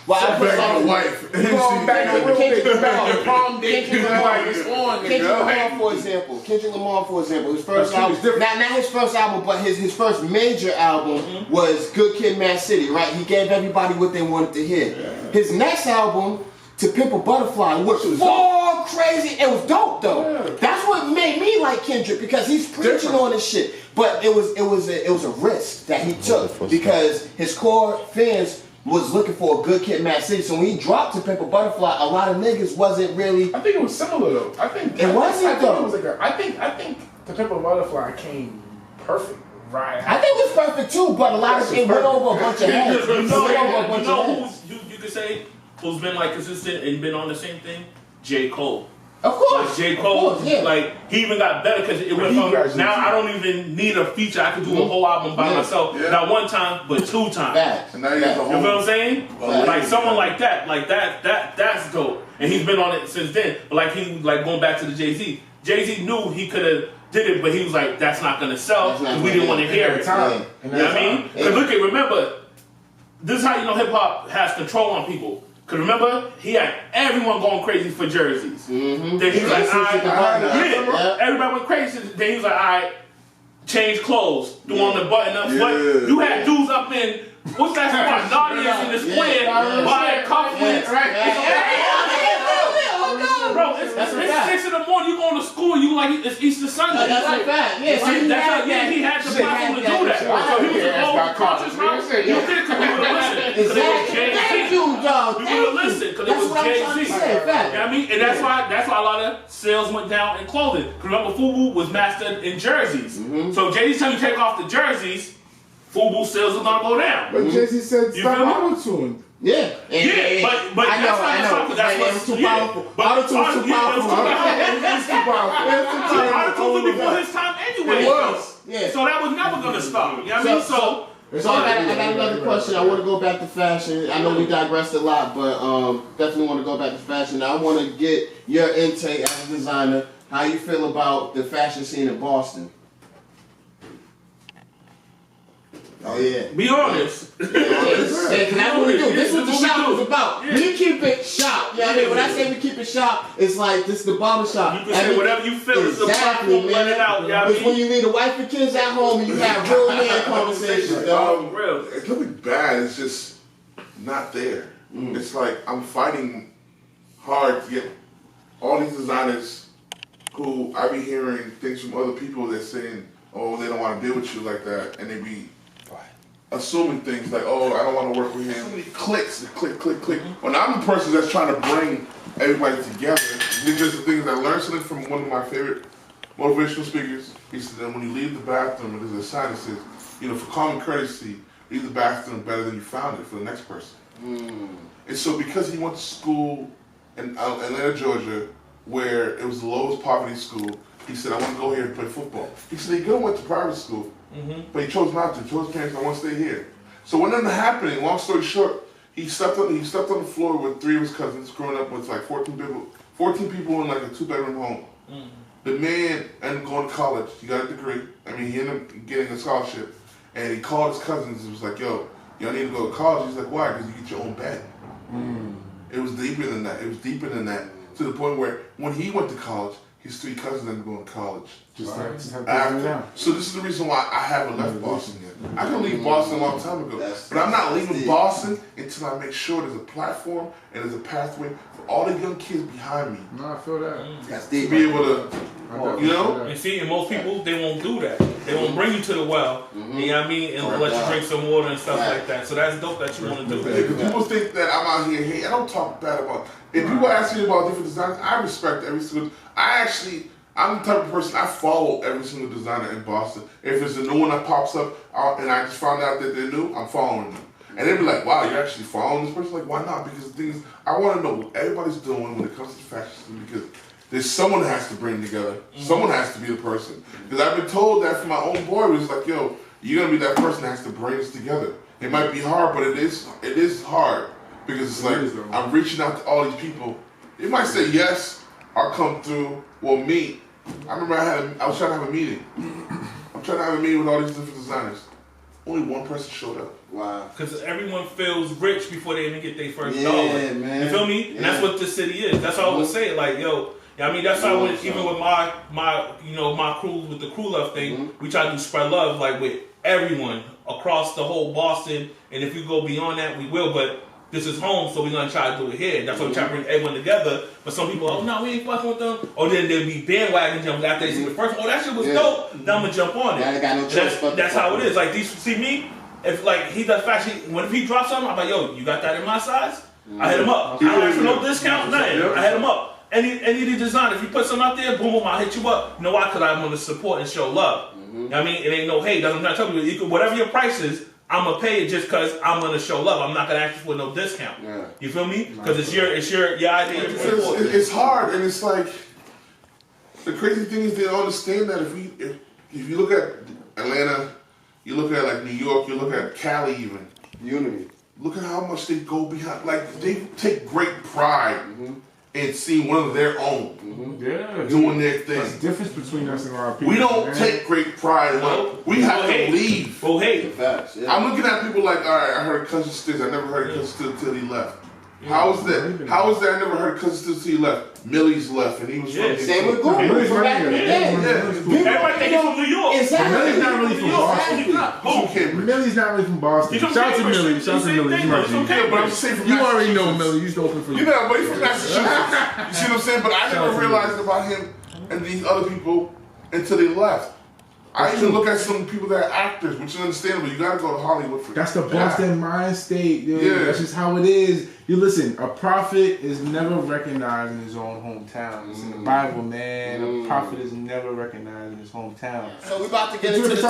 Well, I
put on a wife.
You going back a real bitch. You back your prom date. You like it's on, nigga.
Kendrick Lamar, for example, his first album. Not his first album, but his first major album was Good Kid, Mad City. Right? He gave everybody what they wanted to hear. Yeah. His next album, To Pimp a Butterfly, was crazy. It was dope though. Yeah. That's what made me like Kendrick because he's preaching on this shit. But it was a risk that he took because his core fans was looking for a Good Kid, Mad City. So when he dropped To Pimp a Butterfly, a lot of niggas wasn't really.
I think it was similar though. I think To Pimp a Butterfly came perfect. Right.
I think it was perfect too, but a lot of it went over a bunch of heads.
You could say who's been like consistent and been on the same thing? J. Cole.
Of course.
Like J. Cole, like he even got better because it went from now I don't even need a feature. I could do a whole album by myself. Yeah. Not one time, but 2 times.
And now you know
what I'm saying? Like someone like that's dope. And he's been on it since then. But like going back to the Jay-Z. Jay-Z knew he could have did it, but he was like, that's not gonna sell because we didn't want to hear it. You know what I mean? Because remember, this is how you know hip hop has control on people. Because remember, he had everyone going crazy for jerseys. Then he was like, everybody went crazy. Then he was like, all right, change clothes, do on the button up. But you had dudes up in, what's that spot? Nardius in the square, buying coffee. Bro, it's 6 in the morning, you going to school, you like, it's Easter Sunday.
That's a fact. Yeah,
he had the platform to do that. So he was in all conscious house. You did because we would have listened.
Thank you, dog.
We would have listened because it was Jay-Z. You know what I mean? And that's why a lot of sales went down in clothing. Because remember, FUBU was mastered in jerseys. So Jay-Z's time you take off the jerseys, FUBU sales are going to go down.
But Jay-Z said stop auto-tune.
Yeah,
but I know. That's too powerful. Auto-tune's too powerful. Auto-tune was before his time anyway.
It was. Yeah.
So that was never gonna stop. You know what I mean?
So I got another question. I want to go back to fashion. I know we digressed a lot, but definitely want to go back to fashion. Now I want to get your intake as a designer. How you feel about the fashion scene in Boston? Oh yeah.
Be honest.
That's what we do. This is what the shop is about. Yeah. We keep it shop. You know what I mean? When I say we keep it shop, it's like this is the barbershop.
You can say whatever you feel is the platform, let it out. You know what I mean?
When you leave the wife and kids at home and you have real man conversations.
Real. It's nothing bad. It's just not there. It's like I'm fighting hard to get all these designers who I be hearing things from other people that saying, oh, they don't want to deal with you like that, and they be assuming things like, oh, I don't want to work with him. So many clicks, click. When I'm the person that's trying to bring everybody together, because the things I learned something from one of my favorite motivational speakers. He said that when you leave the bathroom, there's a sign that says, for common courtesy, leave the bathroom better than you found it for the next person. And so because he went to school in Atlanta, Georgia, where it was the lowest poverty school, he said, I want to go here and play football. He said he could have went to private school, but he chose not to. He chose his parents, I want to stay here. So when nothing happening, long story short, he slept on the floor with 3 of his cousins, growing up with like 14 people in like a 2-bedroom home. The man ended up going to college. He got a degree. I mean, he ended up getting a scholarship. And he called his cousins and was like, yo, y'all need to go to college. He's like, why? Because you get your own bed. It was deeper than that. It was deeper than that. To the point where when he went to college, his 3 cousins ended up going to college. After. So this is the reason why I haven't left Boston yet. I can leave Boston a long time ago. But I'm not leaving Boston until I make sure there's a platform and there's a pathway for all the young kids behind me.
No, I feel that.
That's deep.
To be able to, you know?
And see, and most people, they won't do that. They won't bring you to the well, you know what I mean, and let you drink some water and stuff like that. So that's dope that you want to do that.
People think that I'm out here, hey, I don't talk bad about, if people ask me about different designs, I respect every single, I'm the type of person, I follow every single designer in Boston. If there's a new one that pops up and I just found out that they're new, I'm following them. And they'd be like, wow, you're actually following this person? Like, why not? Because the thing is, I want to know what everybody's doing when it comes to fashion, because there's someone that has to bring together. Someone has to be the person. Because I've been told that from my own boy, it was like, yo, you're going to be that person that has to bring us together. It might be hard, but it is hard. Because it's like, I'm reaching out to all these people. They might say yes, I'll come through, we'll meet. I remember I was trying to have a meeting. I'm trying to have a meeting with all these different designers. Only one person showed up.
Wow.
Because everyone feels rich before they even get their first dollar.
Man.
You feel me? And that's what this city is. That's all I would say. Like, yo, I mean, that's how even with my crew, with the Crew Love thing, we try to spread love, like, with everyone across the whole Boston. And if you go beyond that, we will. But this is home, so we're going to try to do it here. That's why we try to bring everyone together. But some people, oh, no, we ain't fucking with them. Or then they'll be bandwagon jumping after they see the first one. Oh, that shit was dope. Now I'm going to jump on it.
I got no choice.
That's how it is. Like, these, see me, if like he does fashion, if he drops something, I'm like, yo, you got that in my size? I hit him up. I don't ask for no discount, nothing. I hit him up. Any design, if you put something out there, boom, boom, I'll hit you up. You know why? Because I want to support and show love. You know what I mean? It ain't no hate. That's what I'm trying to tell you. Whatever your price is, I'm gonna pay it just because I'm gonna show love. I'm not gonna ask you for no discount. You feel me? Because it's your idea to support.
It's hard, and it's like the crazy thing is they don't understand that if you look at Atlanta, you look at like New York, you look at Cali even.
Unity.
Look at how much they go behind. Like they take great pride in seeing one of their own doing their thing.
That's the difference between us and our people.
We don't take great pride in what we have to leave.
Well, hey,
facts. Yeah.
I'm looking at people like, all right, I heard Cousin Sticks. I never heard Cousin Sticks until he left. How is that? How is that? I never heard Cousin Sticks until he left. Millie's left, and he was from
same with Google. From back in the day.
Everybody think he's from New York.
Exactly.
Millie's not really from Boston. Millie's not really from Boston. Shout out to Millie. Shout out to Millie.
Yeah, but I'm saying from
You already know Millie. You used to open for you.
You know, but he's from Massachusetts. You see what I'm saying? But I never realized about him and these other people until they left. I even look at some people that are actors, which is understandable. You gotta go to Hollywood for
That's the Boston mind state, dude. Yeah. That's just how it is. You listen, a prophet is never recognized in his own hometown. It's in the Bible, man. A prophet is never recognized in his hometown.
So we're about to get into the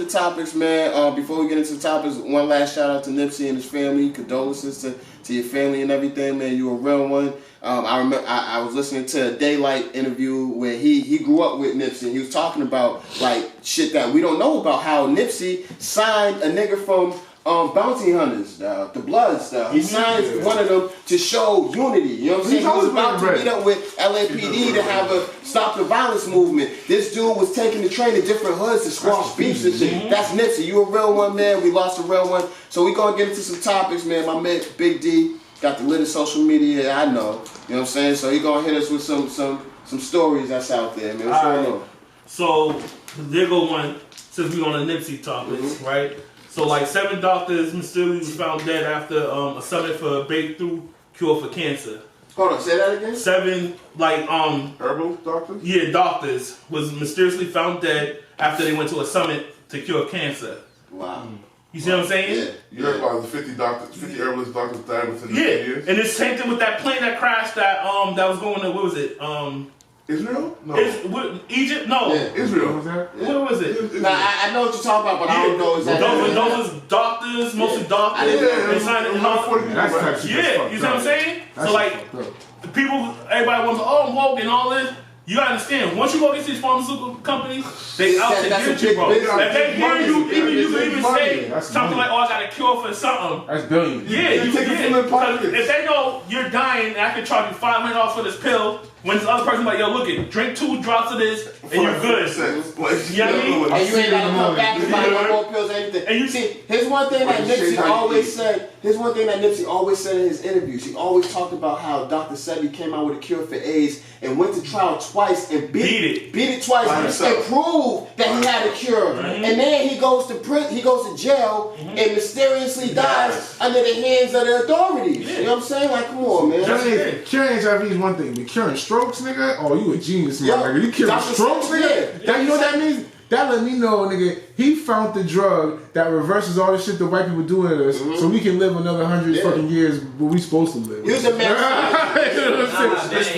topics. Man. Before we get into the topics, one last shout out to Nipsey and his family. Condolences to your family and everything, man. You a real one. I remember I was listening to a Daylight interview where he grew up with Nipsey, and he was talking about like shit that we don't know about, how Nipsey signed a nigga from Bounty Hunters, the Bloods. He signed one of them to show unity. You know what I'm saying? He was about to meet up with LAPD to have a stop the violence movement. This dude was taking the train to different hoods to squash beefs and shit. That's Nipsey. You a real one, man. We lost a real one. So we gonna get into some topics, man. My man Big D got the latest social media, I know. You know what I'm saying? So he gonna hit us with some stories that's out there, man. What's going on?
So there go one, since we on the Nipsey topic, right? So like 7 doctors mysteriously found dead after a summit for a breakthrough cure for cancer.
Hold on, say that again?
7
herbal doctors?
Yeah, doctors was mysteriously found dead after they went to a summit to cure cancer.
Wow.
You see what I'm saying?
Yeah.
You heard about the 50 herbalist doctors died within 10 years?
And it's the same thing with that plane that crashed that was going to, what was it?
Israel? No.
Egypt? No.
Yeah.
Israel.
What was that?
What was it?
Nah, I know what you're talking about, but I don't know exactly.
Those doctors, mostly doctors.
Yeah,
That's type shit.
Yeah, you see what I'm saying? So like, the people, everybody wants, I'm woke and all this. You gotta understand, once you go against these pharmaceutical companies, they out to get you, bro. If they hear you, you can even say something like, I got a cure for something.
That's billions.
Yeah, you take it from their pockets. If they know you're dying and I can charge you $500 for this pill, when this other person like, yo, look it, drink 2 drops of this and you're good. You know what I mean?
And you ain't gotta come back and buy no more pills or anything. And you see, here's one thing that Nipsey always said. Here's one thing that Nipsey always said in his interviews. He always talked about how Dr. Sebi came out with a cure for AIDS and went to trial twice and beat it twice and proved that he had a cure. And then he goes to prison, he goes to jail and mysteriously dies under the hands of the authorities. You know what I'm saying? Like, come on, man.
Curing HIV is one thing, but curing strokes, nigga? Oh, you a genius, nigga. You curing strokes, nigga? You know what that means? That let me know, nigga, he found the drug that reverses all the shit that white people do to us, so we can live another 100 fucking years where we supposed to live.
He was a man.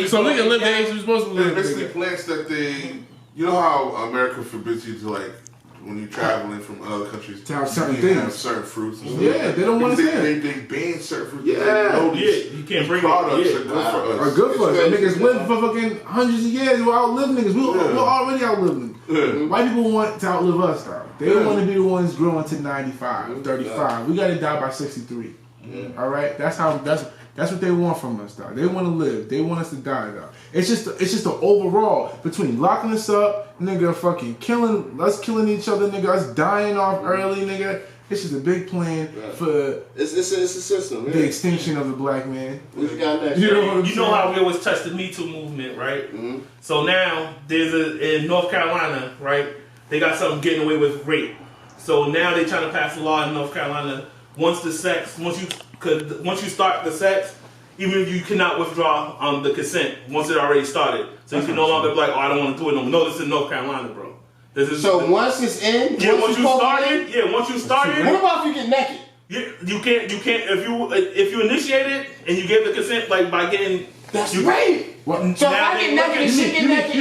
So we can live the age we're supposed to live.
Basically, plants that you know how America forbids you to like, when you're traveling from other countries,
to have certain things,
have certain fruits. And stuff.
Yeah, they don't want to say
They ban certain fruits.
Yeah, you can't bring
products
it.
Are good for us.
Are good for us. Niggas live for fucking hundreds of years. We'll outlive niggas. We'll already outlive them.
Yeah.
White people want to outlive us, though. They want to be the ones growing to 95, 35. We got to die by 63. All right, that's what they want from us, though. They want to live. They want us to die, though. It's just the overall between locking us up, nigga, fucking killing each other, nigga, us dying off early, nigga. It's just a big plan for
it's a system.
The extinction of the black man.
What you got next?
You know how we always touch the Me Too movement, right? Mm-hmm. So now in North Carolina, right? They got something getting away with rape. So now they're trying to pass a law in North Carolina. Once you start the sex, even if you cannot withdraw the consent once it already started. So you can no longer be like, I don't want to do it no more. No, this is North Carolina, bro.
Once it's in,
once you started.
What about if you get naked?
You can't. If you initiate it and you give the consent, like by getting.
That's rape. So if I get naked and she get naked,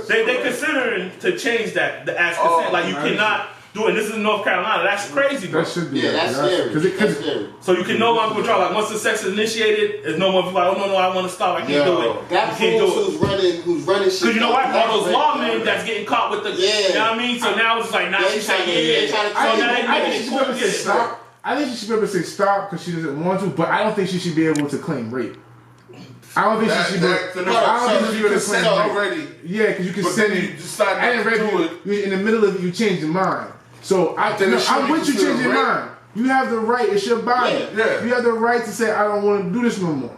they considering to change that the as consent. Like you cannot do it. This is North Carolina. That's crazy, bro.
That should be.
That's scary.
So you can no longer withdraw. Like once the sex is initiated, it's no more like, oh no, I want to stop. I can't do it.
That fool who's running shit.
Because you know what? All those lawmen that's getting caught with the, you know what I mean? So now it's like, now she's like,
I think she should be able to say stop because she doesn't want to, but I don't think she should be able to claim rape. I don't think she should be able to claim rape. Yeah, because you can send it. And rape in the middle of it, you change your mind. So I'm with you changing your mind. You have the right. It's your body.
Yeah.
You have the right to say I don't want to do this no more.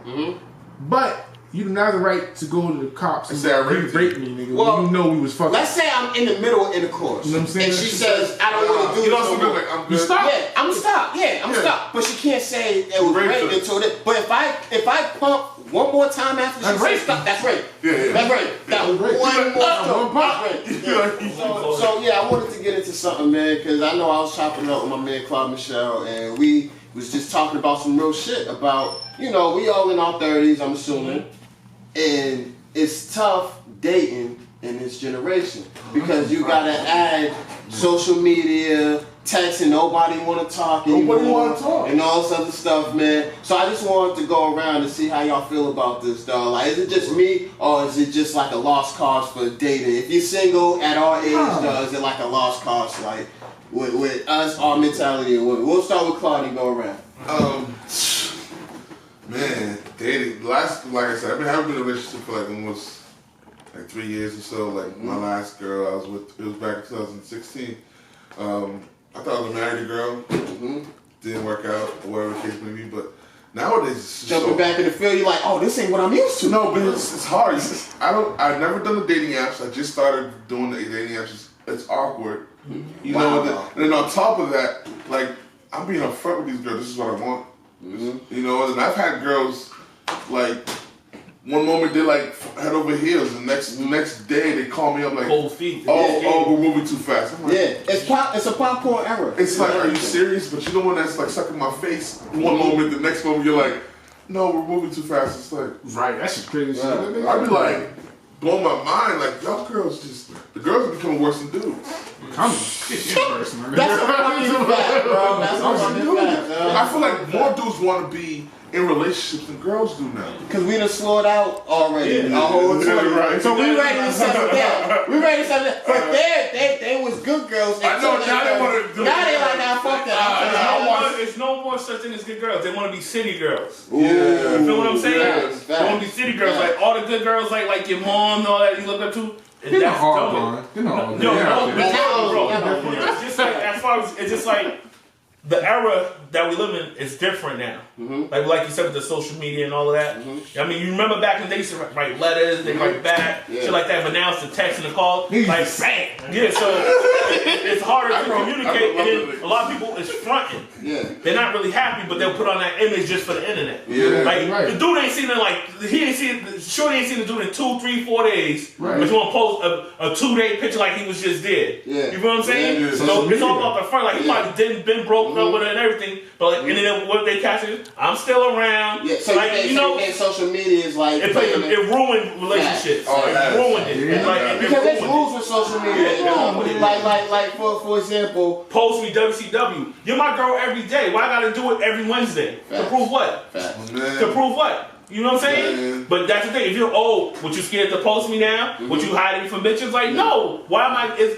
But you do not have the right to go to the cops and say you raped me, nigga. Well, you know we was fucking.
Let's say I'm in the middle of intercourse.
You know what I'm saying?
And she says I don't want to do this no more.
Like, I'm good.
You stop?
Yeah, I'm stop. Yeah, I'm stop. But she can't say it was rape until that. But if I pump one more time after she says stop, that's rape. That's rape. That was one more pump. So yeah, I wanted to get into something, man, because I know I was chopping up with my man Claude Michelle, and we was just talking about some real shit about, we all in our 30s, I'm assuming. And it's tough dating in this generation because you gotta add social media, text, and nobody wanna talk anymore, and all this other stuff, man. So I just wanted to go around and see how y'all feel about this, though. Like, is it just me, or is it just like a lost cause for dating? If you're single at our age, though, is it like a lost cause, like with us, our mentality and women? We'll start with Claude and go around.
Man, dating. Like I said, I haven't been in a relationship for like almost 3 years or so. Like my last girl I was with, it was back in 2016. I thought I was married a girl. Didn't work out, or whatever the case may be. But nowadays, it's
jumping back in the field, you're like, oh, this ain't what I'm used to.
No, but it's hard. I've never done the dating apps. I just started doing the dating apps. It's awkward. You know, and then on top of that, like, I'm being upfront with these girls. This is what I want. You know, and I've had girls, like, one moment they're like head over heels, and the next day they call me up like,
cold feet.
Oh, we're moving too fast. I'm like,
it's a popcorn error.
It's like, are you serious? But you're the one that's like sucking my face one moment, the next moment you're like, no, we're moving too fast. It's like,
right, that's just crazy shit.
I'd be like, blow my mind. Like, y'all girls the girls are becoming worse than dudes.
I'm shit worse, man.
That's a fucking fact, bro. That's a fucking fact, bro.
I feel like more dudes want to be in relationships than girls do now.
Because we done slowed out already. A whole
right.
So we ready to settle down. We ready to settle down. But they was good girls.
I know, now they want to do
Now they like, nah, fuck that.
It's no more such thing as good girls. They want to be city girls.
Ooh.
Yeah.
You feel what I'm saying?
Facts.
They want to be city girls. Like all the good girls, like your mom and all that you look up to.
They're not all gone. They're not all gone.
No, it's just like, as far as, it's just like, the era that we live in is different now. Like you said with the social media and all of that. I mean, you remember back in the day, they used to write letters, they write back, shit like that. But now it's the text and the call. Like, bam! Yeah, so it's harder to communicate. And then a lot of people is fronting.
Yeah.
They're not really happy, but they'll put on that image just for the internet.
Yeah.
Like the dude ain't seen it. Like he ain't seen it. Shorty ain't seen the dude in 2, 3, 4 days.
Right.
But you want to post a 2-day picture like he was just dead.
Yeah.
You know what I'm saying?
Yeah.
So it's all about the front. Like he probably been broken up with her and everything. But like, and then what they catch is, I'm still around.
Yeah, so
like, you know,
social media is like
it ruined relationships.
Oh,
It ruined it.
Yeah.
Like,
because there's
ruined
rules with social media. Like for example,
Post me WCW. You're my girl every day. Why I gotta do it every Wednesday? To
Facts.
prove what?
Facts.
To prove what? You know what I'm saying?
Man.
But that's the thing. If you're what you scared to post me now? What you hiding me from bitches? Like, no. Why am I?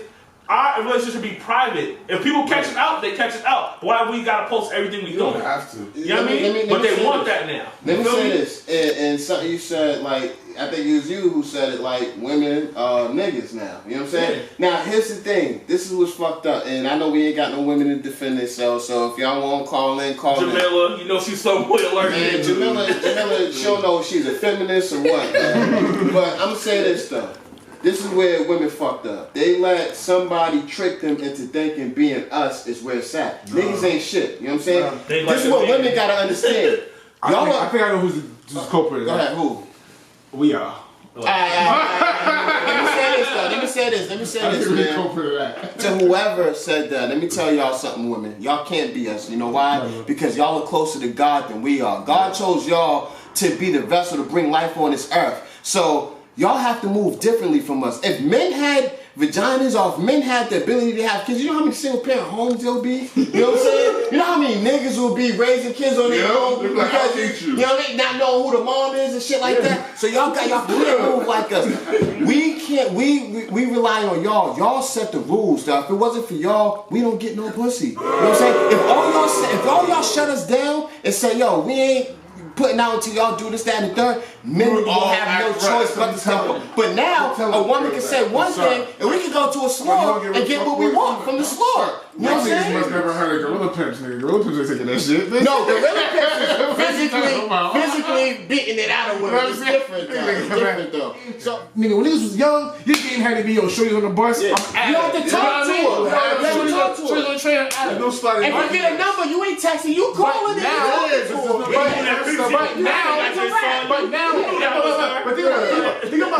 Our relationship should be private. If people catch it out, they catch it out. Why we gotta post everything we
You
doing?
don't have to.
You know what I mean? But they want that now.
Let me
You feel
say this, and something you said, like, I think it was you who said it, like, women are niggas now. You know what I'm saying?
Yeah.
Now, here's the thing. This is what's fucked up, and I know we ain't got no women to defend themselves, so if y'all want to call in, call in.
Jamila, you know she's so alert.
Man, Jamila, she don't know if she's a feminist or what. Man. But I'm going to say this, though. This is where women fucked up. They let somebody trick them into thinking being us is where it's at. Niggas ain't shit. You know what I'm saying? This is what women gotta understand.
I think I know who's the culprit.
Go ahead, who?
We are.
Let me say this, man. To whoever said that, let me tell y'all something, women. Y'all can't be us. You know why? Because y'all are closer to God than we are. God chose y'all to be the vessel to bring life on this earth. So y'all have to move differently from us. If men had vaginas or if men had the ability to have kids, you know how many single parent homes there'll be? You know what I'm saying? You know how many niggas will be raising kids on their own because you know what I mean? Not knowing who the mom is and shit like that. So y'all can't move like us. We can't. We rely on y'all. Y'all set the rules. Though. If it wasn't for y'all, we don't get no pussy. You know what I'm saying? If all y'all shut us down and say, yo, we ain't putting out until y'all do this, that, and the third, men will have no choice but to step up. But now, a woman can say one thing, and we can go to a store and get what we want from the store. You know what I'm saying?
You must never heard of Gorilla Pimps, nigga. Gorilla Pimps ain't taking that shit.
No, Gorilla Pimps is physically beating it out of women. It's different, though. It's different, though. So,
nigga, when niggas was young, this game had to be, yo, shorty on the bus.
yeah.
I'm
You have to talk to her. You have to talk to
Shorty
her.
on the train.
If you get a number, you ain't texting, you calling it.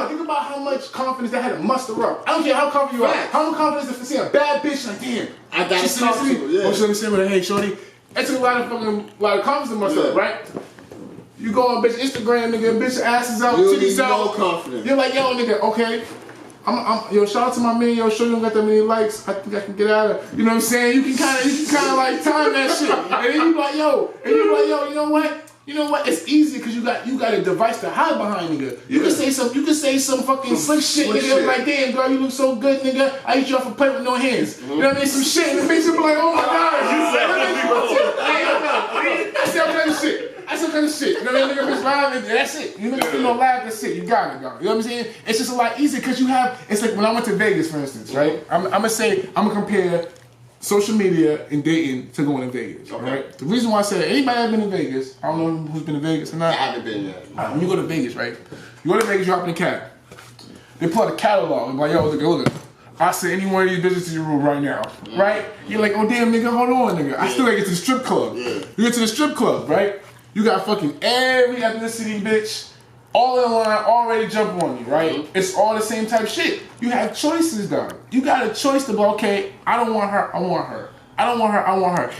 Think about how much confidence they had to muster up. I don't care how confident you are. How much confidence if you see a bad bitch like, damn,
I gotta
she
talk to
me.
her. Yeah.
Oh, she understand me. Hey, shorty. That took a lot of confidence to muster up, right? You go on bitch Instagram, nigga, bitch ass is out,
You
titties
need no
out.
confidence.
You're like, yo, nigga, okay. Yo, shout out to my man, yo, sure you don't got that many likes. I think I can get out of, you know what I'm saying? You can kind of like time that shit. And then you be like, yo, you know what? You know what? It's easy because you got a device to hide behind, nigga. You can say some fucking slick shit, nigga. Like, damn, girl, you look so good, nigga. I eat you off a plate with no hands. You know what I mean? Some shit, and the bitch will be like, oh my god, you said that. That's some kind of shit. That's some kind of shit. You know what I mean? Nigga, bitch live, and that's it. You nigga feel no live, that's it. You got it, dog. You know what I'm saying? It's just a lot easier because you have. It's like when I went to Vegas, for instance, right? I'm gonna compare social media and dating to going to Vegas, right? The reason why I said anybody ever been to Vegas, I don't know who's been to Vegas or not.
I haven't been yet.
When you go to Vegas, right? You go to Vegas, you hop in a cab. They pull out a catalog and be like, yo, look. I say any one of these bitches to your room right now, right? You're like, oh damn, nigga, hold on, nigga. I still gotta get to the strip club. You get to the strip club, right? You got fucking every ethnicity bitch all in line, already jump on you, right? It's all the same type shit. You have choices, though. You got a choice to be, okay, I don't want her, I want her. I don't want her. I want her.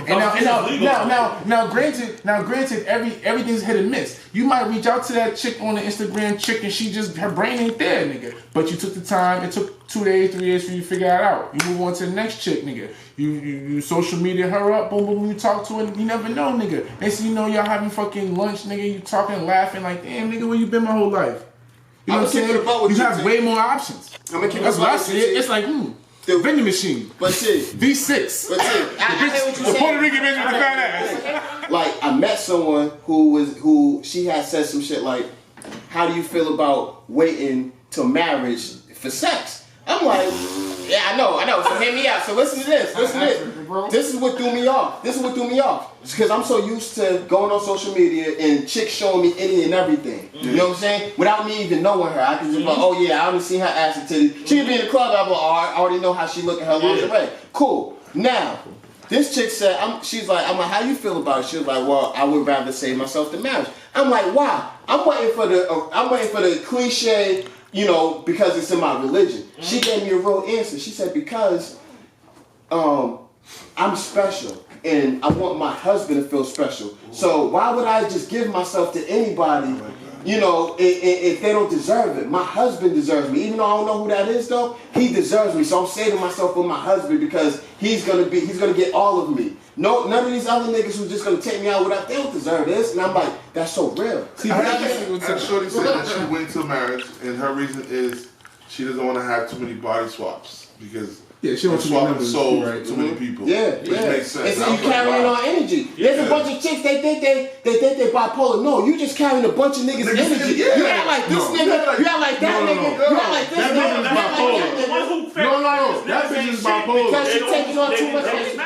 Now, granted, everything's hit and miss. You might reach out to that chick on the Instagram chick, and her brain ain't there, nigga. But you took the time. It took 2 days, 3 days for you to figure it out. You move on to the next chick, nigga. You social media her up, boom, boom, you talk to her. You never know, nigga. Next thing you know, y'all having fucking lunch, nigga. You talking, laughing, like, damn, nigga, where you been my whole life? You know what I'm saying? You have way more options. That's what I see. It's like, the vending machine.
But see,
V6.
But see, I hear what you're saying.
The Puerto Rican bitch with the fat ass.
Like, I met someone who she had said some shit like, how do you feel about waiting till marriage for sex? I'm like, yeah, I know. So hear me out. So listen to this. This is what threw me off. Because I'm so used to going on social media and chicks showing me any and everything. You know what I'm saying? Without me even knowing her. I can just be like, oh yeah, I only seen her ass and titties. She could be in the club, I'm like, oh, I already know how she look at her lingerie. Cool. Now, this chick said, she's like, how you feel about it? She was like, well, I would rather save myself to marriage. I'm like, why? I'm waiting for the cliche, you know, because it's in my religion. She gave me a real answer. She said, because I'm special and I want my husband to feel special. So why would I just give myself to anybody, you know, if they don't deserve it? My husband deserves me. Even though I don't know who that is though, he deserves me. So I'm saving myself for my husband because he's gonna get all of me. No, none of these other niggas who's just gonna take me out without, they don't deserve this. And I'm like, that's so real.
See, Shorty said that she went to marriage and her reason is she doesn't want to have too many body swaps because she wants to swap souls to too many people. Which makes sense.
And so you carrying on energy. There's a bunch of chicks, they think they bipolar. No, you just carrying a bunch of niggas' energy. You act like this nigga, you act like that nigga, you act like this nigga.
No, that bitch is bipolar.
Because she taking on too much energy.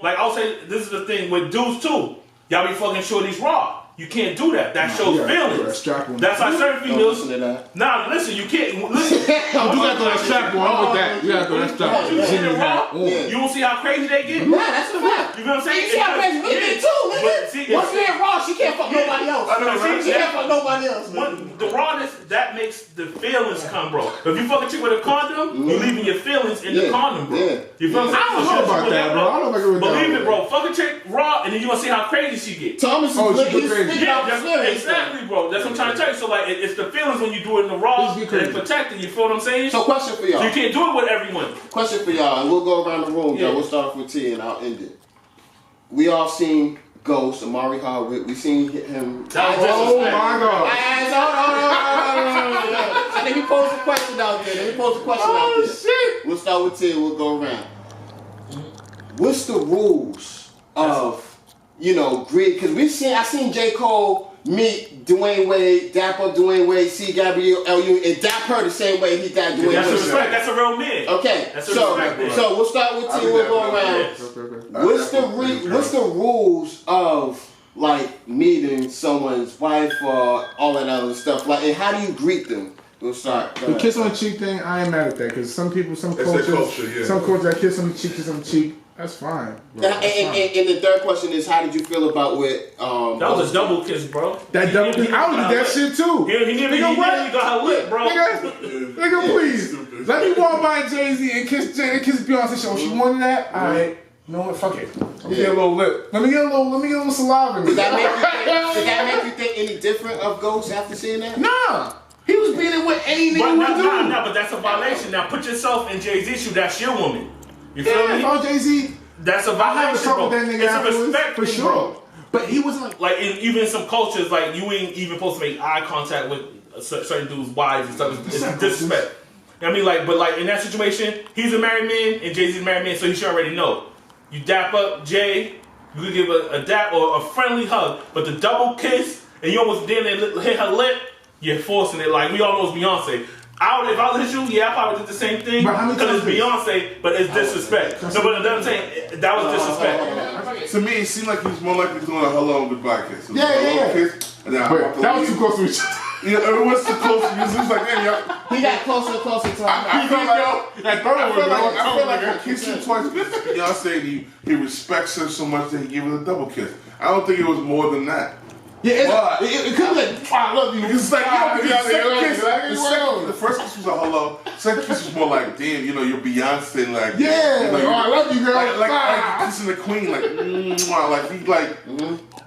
Like, I'll say, this is the thing with dudes too. Y'all be fucking shorties raw. You can't do that. That shows feelings. That's why certain females. Nah, listen, you can't. Listen.
You gotta go that strap one. I'm with that. You gotta go that strap one.
You don't see how crazy they get?
Nah, that's a fact.
You know what I'm saying?
You see how crazy we get too, nigga. Once being raw, she can't fuck nobody else. She can't fuck nobody else.
The rawness, that makes the feelings come, bro. If you fuck a chick with a condom, you're leaving your feelings in the condom, bro. You feel what I'm saying?
I don't know about that, bro. I don't know about that.
Believe it, bro. Fuck a chick raw, and then you gonna see how crazy she gets.
Thomas is crazy.
Exactly, bro. That's what I'm trying to tell you. So, like, it's the feelings when you do it in the raw and it's protected. You feel what I'm saying?
So, question for y'all.
So you can't do it with everyone.
Question for y'all, and we'll go around the room, y'all. We'll start off with T, and I'll end it. We all seen Ghost, Amari Hardwick. We seen him.
Oh my God!
Let me pose a question out there. Oh shit! We'll start with T. We'll go around. What's the rules of, you know, greed? Because I seen J. Cole meet Dwayne Wade, dap up Dwayne Wade, see Gabrielle L.U. and dap her the same way he dapped Dwayne Wade.
That's respect. That's a real man.
Okay, so we'll start with T. We'll go around. What's the rules of like meeting someone's wife or all that other stuff? Like, and how do you greet them? We'll start.
The kiss on the cheek thing, I ain't mad at that because some cultures, that kiss on the cheek, kiss on the cheek. That's fine. Bro.
And the third question is, how did you feel about what?
That was a double kiss, bro.
That double kiss, I would do that shit too.
He never got her lip, bro.
Nigga, please. Let me walk by Jay-Z and kiss Beyonce. So she wanted that. All right. You know what? Fuck it. Let me get a little lip. Let me get a little saliva.
Did that make you think any different of Ghost after seeing that?
Nah. He was being it with any nigga would do.
Nah, but that's a violation. Now put yourself in Jay-Z's shoe. That's your woman. You feel me?
If I was Jay-Z,
that's a violation,
I have to talk with that nigga
it's a respect
for sure. Bro. But he wasn't
like even in some cultures, like you ain't even supposed to make eye contact with certain dudes' wives and stuff. It's disrespect. I mean, like, but like in that situation, he's a married man and Jay-Z's a married man, so he should already know. You dap up Jay, you could give a dap or a friendly hug, but the double kiss and you almost did hit her lip, you're forcing it. Like we all know it's Beyonce. If I was hit you, I probably did the same thing because it's Beyonce, but it's disrespect. No, but I'm saying that was disrespect.
To me, it seemed like he was more likely doing a hello and goodbye kiss. Kiss, and then
that was too close to each other.
Yeah, it was too close. It was like, man, y'all.
He got closer and closer to him.
I feel like I kissed him twice. Beyonce, he respects her so much that he gave her the double kiss. I don't think it was more than that.
Yeah, it could be like, I love you.
It's like, the first kiss was a hello. second kiss was more like, damn, you know, you're Beyonce, like,
Yeah,
you know,
I love you, girl.
like kissing the queen, like, like he like,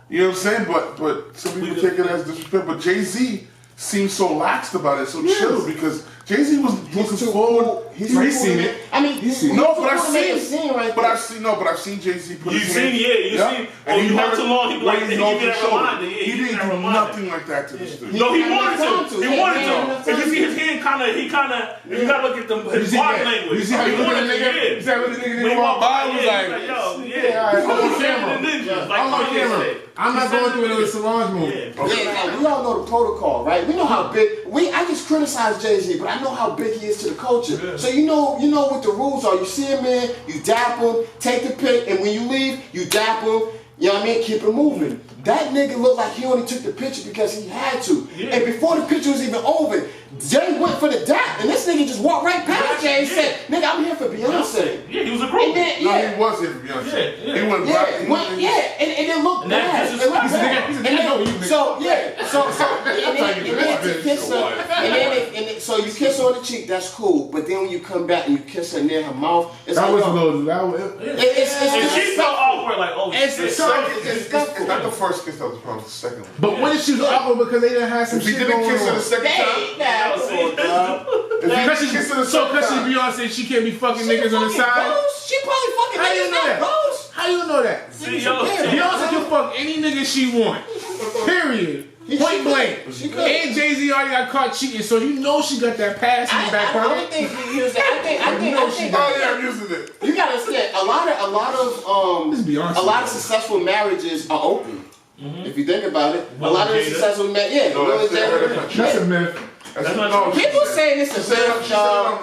you know what I'm saying? But some people take it as disrespect. But Jay-Z seems so laxed about it, so chill, because Jay-Z was looking forward.
He's seen it.
I mean,
I've seen Jay-Z put his hand.
You seen. Oh, you watch too long. He be like, he give me that reminder.
He didn't do nothing like that to this dude.
No, he wanted to. He wanted to. If you see his hand, you gotta look at his body language.
You see how he look at the nigga? You see how the nigga walked by? He was like, I'm on camera. I'm not going through another Solange movie.
Yeah, we all know the protocol, right? We know how big. I just criticize Jay-Z, but I know how big he is to the culture. Yeah. So you know what the rules are. You see him, man, you dap him, take the pic, and when you leave, you dap him. You know what I mean? Keep it moving. That nigga looked like he only took the picture because he had to. Yeah. And before the picture was even over, Jay went for the dap, and this nigga just walked right past Jay and said, "Nigga, I'm here for Beyonce."
Yeah, he was a group.
No, he was here for Beyonce. He went back.
And it looked bad. It looked bad. So you kiss her on the cheek, that's cool. But then when you come back and you kiss her near her mouth, it's
that
like,
was a little.
And she felt awkward, like, oh,
it's not the first kiss, that was probably the second one.
But when she was awkward because they didn't have some shit going on.
If he didn't kiss her the second time,
because she's Beyonce, she can't be fucking niggas on the side.
She probably fucking
How you know that?
Ghost.
How you know that? Beyonce can fuck any nigga she want. Period. Point blank. And Jay-Z already got caught cheating, so you know she got that pass in the back pocket.
I don't think he used it.
I'm using it.
You gotta understand, a lot of successful marriages are open. If you think about it, a lot of successful marriages,
that's a myth.
People saying it's a myth, y'all.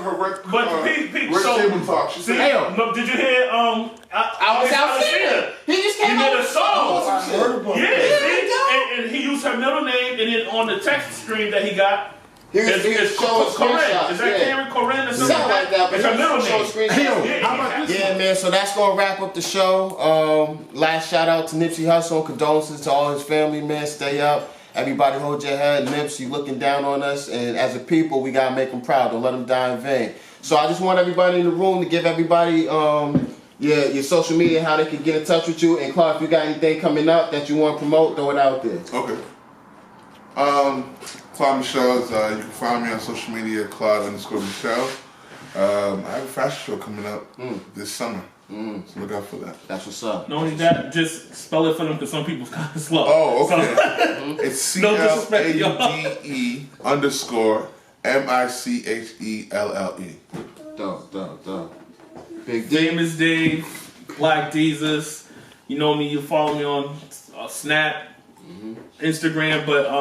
But
table talk. She said,
did you hear?
I was out there. He just came out
with a song.
Yeah,
and he used her middle name, and then on the text screen that he got,
it's
Corinne. Is that Karen Corinne or something
like that? But
it's her middle name.
Yeah, man. So that's gonna wrap up the show. Last shout out to Nipsey Hussle. Condolences to all his family, man. Stay up. Everybody hold your head. Nips, you looking down on us, and as a people, we gotta make them proud. Don't let them die in vain. So I just want everybody in the room to give everybody your social media, how they can get in touch with you. And Claude, if you got anything coming up that you want to promote, throw it out there.
Okay. Claude Michelle, you can find me on social media, Claude_Michelle. I have a fashion show coming up this summer. So look out for that.
That's what's up.
Not only that, just spell it for them because some people's kind of slow.
Oh, okay. It's CLAUDE_MICHELLE.
Dope.
Big Dame is Dave, Black Jesus. You know me, you follow me on Snap, Instagram, but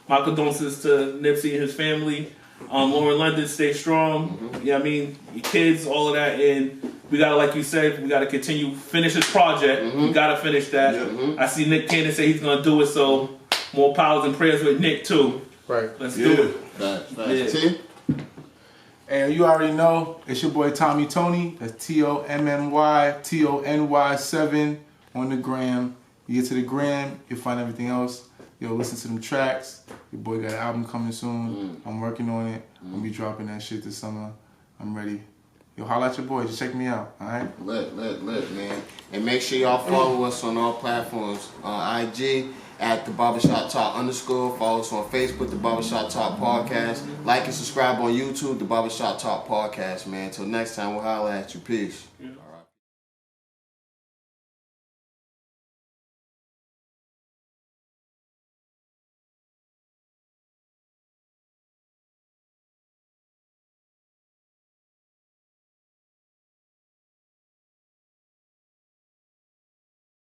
my condolences to Nipsey and his family. Lauren London, stay strong. Yeah, I mean, your kids, all of that, and we gotta, like you said, we gotta continue, finish this project. We gotta finish that. I see Nick Cannon say he's gonna do it, so more powers and prayers with Nick too.
Right.
Let's do
it.
Yeah.
And you already know, it's your boy Tommy Tony. That's TOMMY7 on the gram. You get to the gram, you'll find everything else. Yo, listen to them tracks. Your boy got an album coming soon. I'm working on it. I'm gonna be dropping that shit this summer. I'm ready. Yo, holla at your boy. Just check me out, all right?
Lit, man. And make sure y'all follow us on all platforms. On IG, at the Barbershop Talk _. Follow us on Facebook, the Barbershop Talk Podcast. Like and subscribe on YouTube, the Barbershop Talk Podcast, man. Until next time, we'll holla at you. Peace.